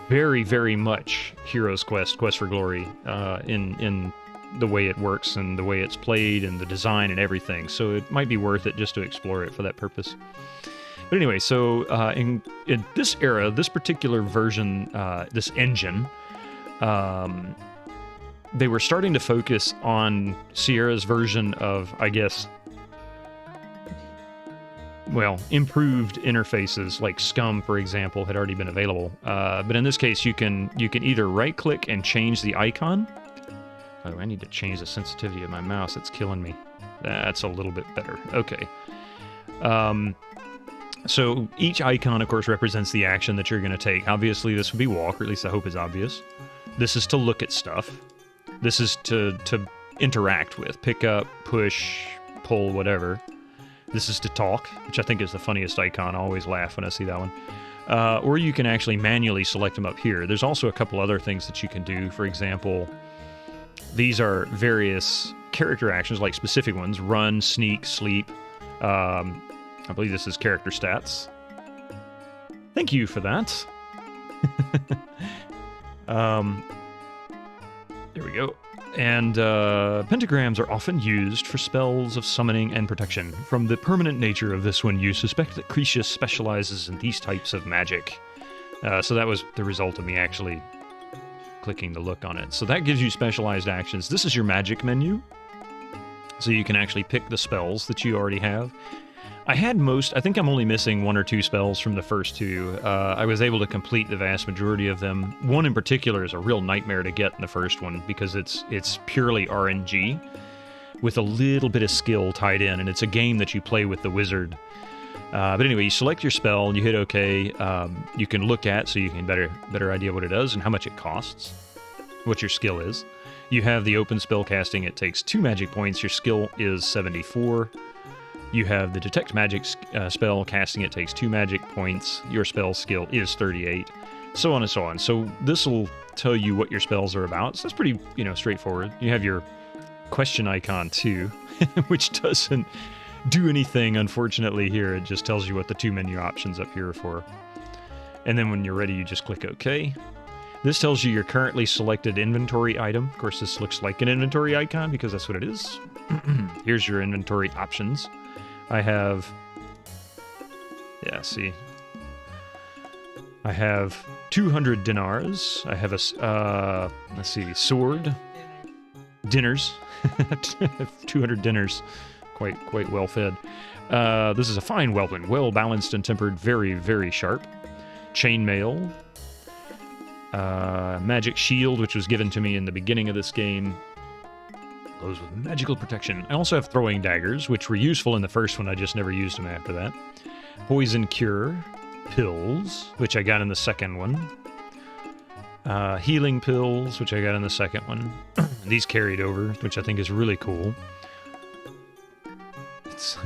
[SPEAKER 1] very, very much Heroes Quest for Glory, in the way it works and the way it's played and the design and everything. So it might be worth it just to explore it for that purpose. But anyway, so in this era, this particular version, this engine, they were starting to focus on Sierra's version of, I guess, well, improved interfaces, like Scum, for example, had already been available. But in this case, you can either right-click and change the icon. Oh, I need to change the sensitivity of my mouse. It's killing me. That's a little bit better. Okay. So each icon, of course, represents the action that you're going to take. Obviously, this would be walk, or at least I hope it's obvious. This is to look at stuff. This is to interact with, pick up, push, pull, whatever. This is to talk, which I think is the funniest icon. I always laugh when I see that one. Or you can actually manually select them up here. There's also a couple other things that you can do. For example, these are various character actions, like specific ones. Run, sneak, sleep. I believe this is character stats. Thank you for that. There we go. And pentagrams are often used for spells of summoning and protection. From the permanent nature of this one, you suspect that Cretius specializes in these types of magic. So that was the result of me actually clicking the look on it. So that gives you specialized actions. This is your magic menu. So you can actually pick the spells that you already have. I think I'm only missing 1 or 2 spells from the first 2. I was able to complete the vast majority of them. One in particular is a real nightmare to get in the first one because it's purely RNG with a little bit of skill tied in, and it's a game that you play with the wizard. But anyway, you select your spell and you hit OK. You can look at, so you can better idea what it does and how much it costs, what your skill is. You have the open spell casting. It takes 2 magic points. Your skill is 74. You have the detect magic spell casting. It takes 2 magic points. Your spell skill is 38. So on and so on. So this will tell you what your spells are about. So that's pretty, straightforward. You have your question icon too, which doesn't do anything, unfortunately, here. It just tells you what the 2 menu options up here are for. And then when you're ready, you just click OK. This tells you your currently selected inventory item. Of course, this looks like an inventory icon because that's what it is. Here's your inventory options. I have... Yeah, see. I have 200 dinars. I have a... let's see, sword. Dinners. 200 dinners. Quite well fed. This is a fine weapon. Well balanced and tempered. Very, very sharp. Chainmail. Magic shield, which was given to me in the beginning of this game. Glows with magical protection. I also have throwing daggers, which were useful in the first one. I just never used them after that. Poison cure. Pills, which I got in the second one. Healing pills, which I got in the second one. These carried over, which I think is really cool. It's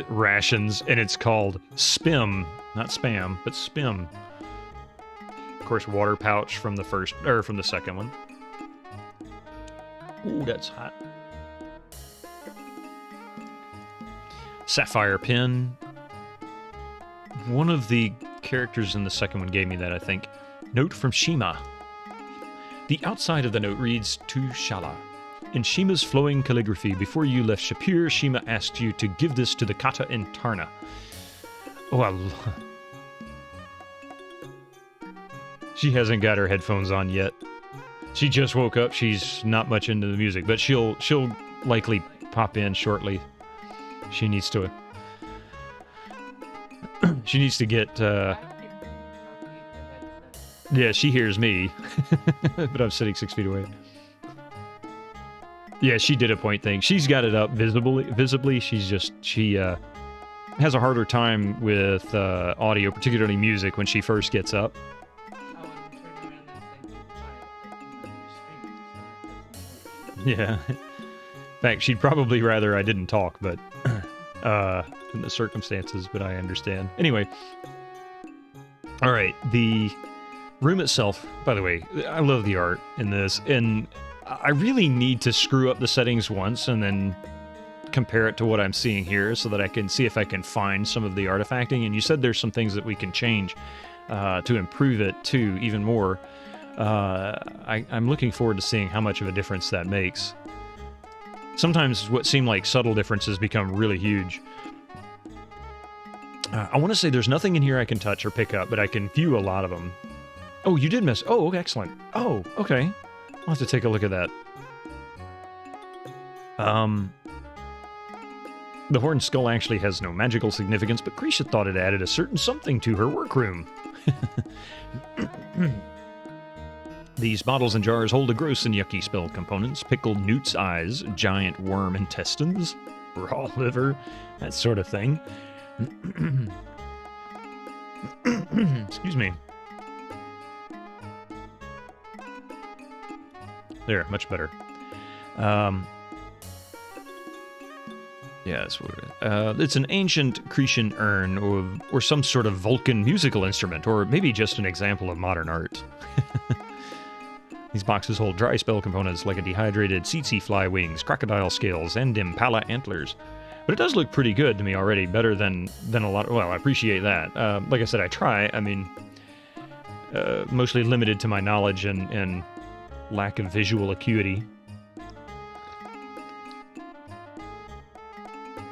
[SPEAKER 1] rations, and it's called Spim. Not spam, but Spim. Of course, water pouch from the from the second one. Ooh, that's hot. Sapphire pin. One of the characters in the second one gave me that, I think. Note from Shima. The outside of the note reads, To Shala. In Shima's flowing calligraphy, before you left Shapir, Shima asked you to give this to the kata in Tarna. Oh, she hasn't got her headphones on yet. She just woke up. She's not much into the music, but she'll likely pop in shortly. She needs to... she needs to get... Yeah, she hears me. But I'm sitting 6 feet away. Yeah, she did a point thing. She's got it up visibly. She has a harder time with audio, particularly music, when she first gets up. Yeah. In fact, she'd probably rather I didn't talk, but in the circumstances, but I understand. Anyway. All right, the room itself, by the way, I love the art in this, and I really need to screw up the settings once and then compare it to what I'm seeing here so that I can see if I can find some of the artifacting. And you said there's some things that we can change to improve it too, even more. I'm looking forward to seeing how much of a difference that makes. Sometimes what seem like subtle differences become really huge. I want to say there's nothing in here I can touch or pick up, but I can view a lot of them. Oh, you did miss. Oh, excellent. Oh, okay. I'll have to take a look at that. The horned skull actually has no magical significance, but Krisha thought it added a certain something to her workroom. These bottles and jars hold a gross and yucky spell components, pickled newt's eyes, giant worm intestines, raw liver, that sort of thing. Excuse me. There, much better. Yeah, that's what it is. It's an ancient Cretan urn, or some sort of Vulcan musical instrument, or maybe just an example of modern art. These boxes hold dry spell components like a dehydrated tsetse fly wings, crocodile scales, and impala antlers. But it does look pretty good to me already, better than a lot. Well, I appreciate that. Like I said, I try. I mean, mostly limited to my knowledge and lack of visual acuity.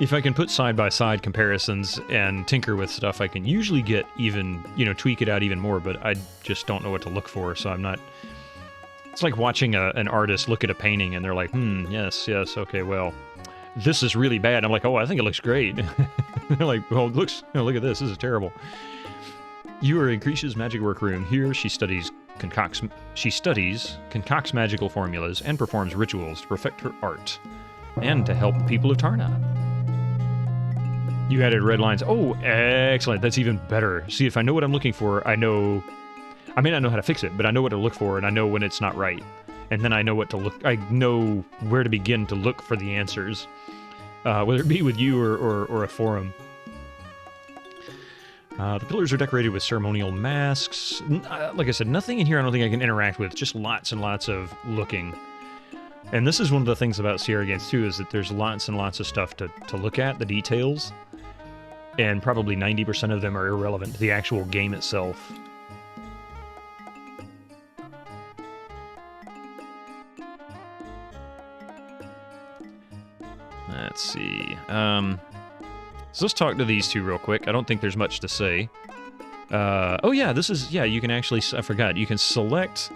[SPEAKER 1] if I can put side-by-side comparisons and tinker with stuff, I can usually get even, tweak it out even more, but I just don't know what to look for, so I'm not... It's like watching an artist look at a painting and they're like, yes, okay, well, this is really bad. I'm like, oh, I think it looks great. They're like, well, look at this is terrible. You are in Krisha's magic workroom. Here she concocts magical formulas and performs rituals to perfect her art and to help the people of Tarna. You added red lines. Oh, excellent. That's even better. See, if I know what I'm looking for, I may not know how to fix it, but I know what to look for, and I know when it's not right. And then I know I know where to begin to look for the answers. Whether it be with you or a forum. The pillars are decorated with ceremonial masks. Like I said, nothing in here I don't think I can interact with, just lots and lots of looking. And this is one of the things about Sierra games, too, is that there's lots and lots of stuff to look at, the details. And probably 90% of them are irrelevant to the actual game itself. Let's see. So let's talk to these two real quick. I don't think there's much to say. Oh yeah, you can actually, I forgot, you can select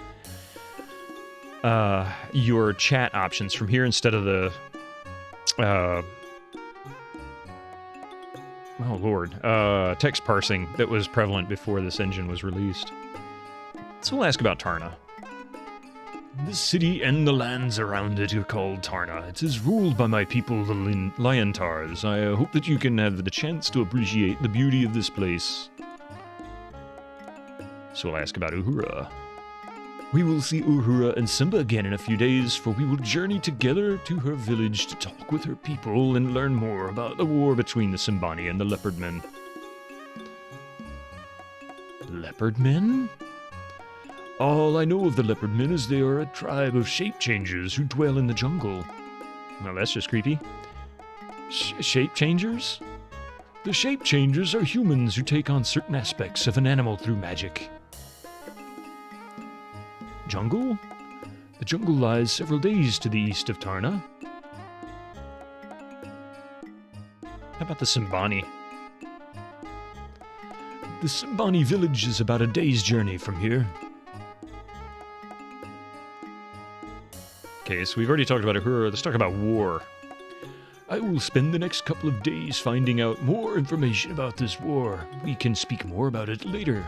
[SPEAKER 1] your chat options from here instead of the, oh lord, text parsing that was prevalent before this engine was released. So we'll ask about Tarna. The city and the lands around it are called Tarna. It is ruled by my people, the Lyantars. I hope that you can have the chance to appreciate the beauty of this place. So we'll ask about Uhura. We will see Uhura and Simba again in a few days, for we will journey together to her village to talk with her people and learn more about the war between the Simbani and the Leopard Men. Leopard Men? All I know of the Leopard Men is they are a tribe of shape-changers who dwell in the jungle. Well, that's just creepy. Shape-changers? The shape-changers are humans who take on certain aspects of an animal through magic. Jungle? The jungle lies several days to the east of Tarna. How about the Simbani? The Simbani village is about a day's journey from here. Okay, so we've already talked about Uhura. Let's talk about war. I will spend the next couple of days finding out more information about this war. We can speak more about it later.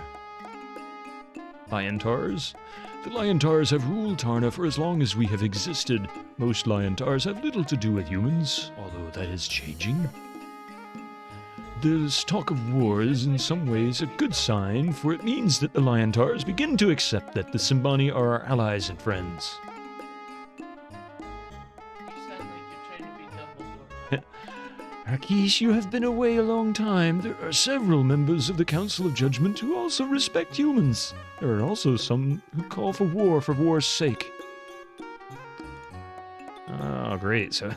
[SPEAKER 1] Lyantars? The Lyantars have ruled Tarna for as long as we have existed. Most Lyantars have little to do with humans, although that is changing. This talk of war is in some ways a good sign, for it means that the Lyantars begin to accept that the Simbani are our allies and friends. Rakesh, you have been away a long time. There are several members of the Council of Judgment who also respect humans. There are also some who call for war's sake. Oh, great. So,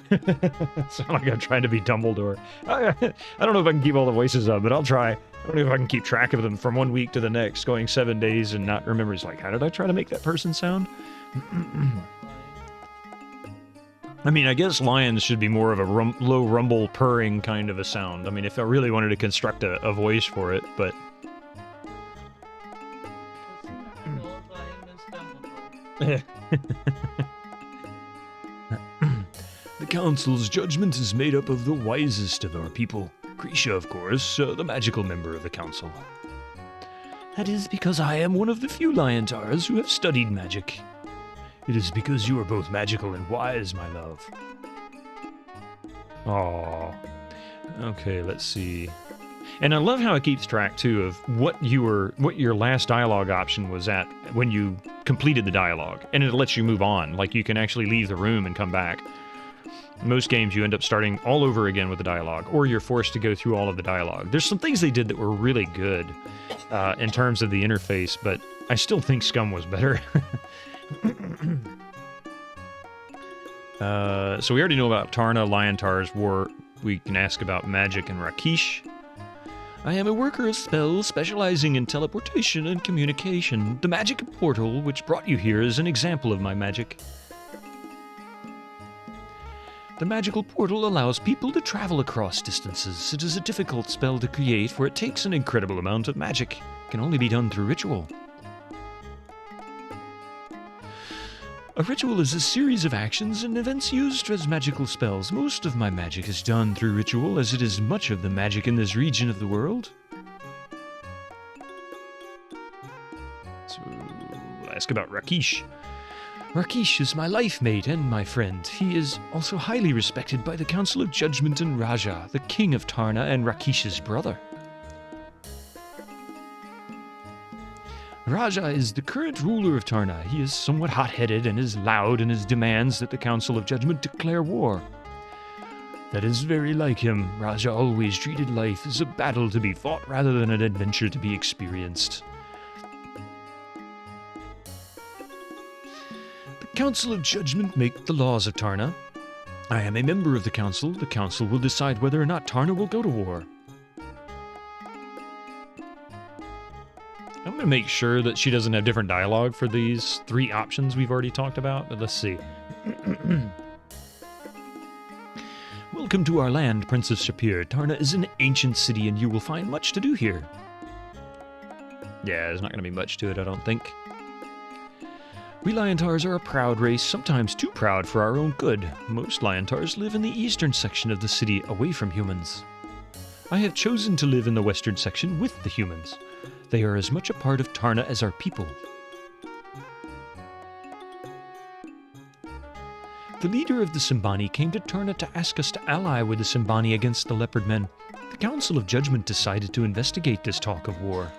[SPEAKER 1] sound like I'm trying to be Dumbledore. I don't know if I can keep all the voices up, but I'll try. I don't know if I can keep track of them from one week to the next, going 7 days and not remember. It's like, how did I try to make that person sound? I mean, I guess lions should be more of a low rumble purring kind of a sound. I mean, if I really wanted to construct a voice for it, but... The Council's judgment is made up of the wisest of our people. Krisha, of course, the magical member of the Council. That is because I am one of the few Lyantars who have studied magic. It is because you are both magical and wise, my love. Aww. Okay, let's see. And I love how it keeps track, too, of what your last dialogue option was at when you completed the dialogue. And it lets you move on. Like, you can actually leave the room and come back. In most games, you end up starting all over again with the dialogue, or you're forced to go through all of the dialogue. There's some things they did that were really good in terms of the interface, but I still think Scum was better. So we already know about Tarna, Lyantar's war. We can ask about magic and Rakesh. I am a worker of spells specializing in teleportation and communication. The magic portal which brought you here is an example of my magic.
[SPEAKER 2] The magical portal allows people to travel across distances. It is a difficult spell to create, for it takes an incredible amount of magic. It can only be done through ritual. A ritual is a series of actions and events used as magical spells. Most of my magic is done through ritual, as it is much of the magic in this region of the world. So, I'll ask about Rakesh. Rakesh is my life mate and my friend. He is also highly respected by the Council of Judgment and Raja, the king of Tarna and Rakesh's brother. Raja is the current ruler of Tarna. He is somewhat hot-headed and is loud in his demands that the Council of Judgment declare war. That is very like him. Raja always treated life as a battle to be fought rather than an adventure to be experienced. The Council of Judgment make the laws of Tarna. I am a member of the Council. The Council will decide whether or not Tarna will go to war. I'm going to make sure that she doesn't have different dialogue for these 3 options we've already talked about. But let's see. Welcome to our land, Princess Shapir. Tarna is an ancient city and you will find much to do here. Yeah, there's not going to be much to it, I don't think. We Liontars are a proud race, sometimes too proud for our own good. Most Liontars live in the eastern section of the city, away from humans. I have chosen to live in the western section with the humans. They are as much a part of Tarna as our people. The leader of the Simbani came to Tarna to ask us to ally with the Simbani against the Leopard Men. The Council of Judgment decided to investigate this talk of war.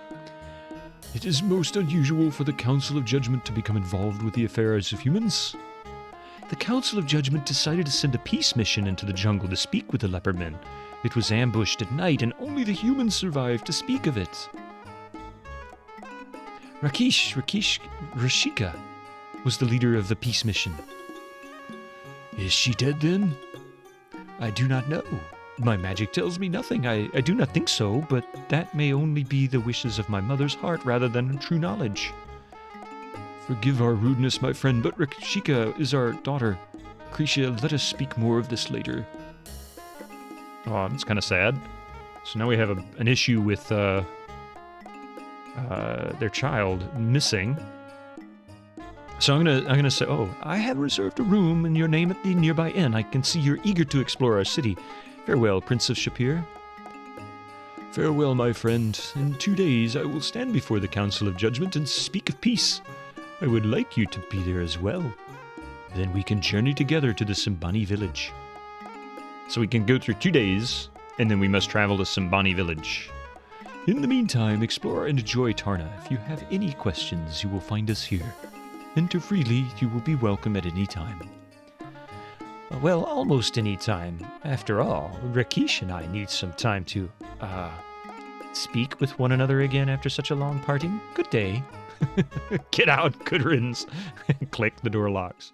[SPEAKER 2] It is most unusual for the Council of Judgment to become involved with the affairs of humans. The Council of Judgment decided to send a peace mission into the jungle to speak with the Leopard Men. It was ambushed at night and only the humans survived to speak of it. Rashika was the leader of the peace mission. Is she dead then? I do not know. My magic tells me nothing. I do not think so, but that may only be the wishes of my mother's heart rather than true knowledge. Forgive our rudeness, my friend, but Rashika is our daughter. Krisha, let us speak more of this later. Oh, that's kind of sad. So now we have an issue with their child missing. So I'm gonna say, oh, I have reserved a room in your name at the nearby inn. I can see you're eager to explore our city. Farewell, Prince of Shapir. Farewell, my friend. In 2 days I will stand before the Council of Judgment and speak of peace. I would like you to be there as well. Then we can journey together to the Simbani village. So we can go through 2 days, and then we must travel to Simbani village. In the meantime, explore and enjoy Tarna. If you have any questions, you will find us here. Enter freely, you will be welcome at any time. Well, almost any time. After all, Rakesh and I need some time to, speak with one another again after such a long parting. Good day. Get out, good riddance. Click, the door locks.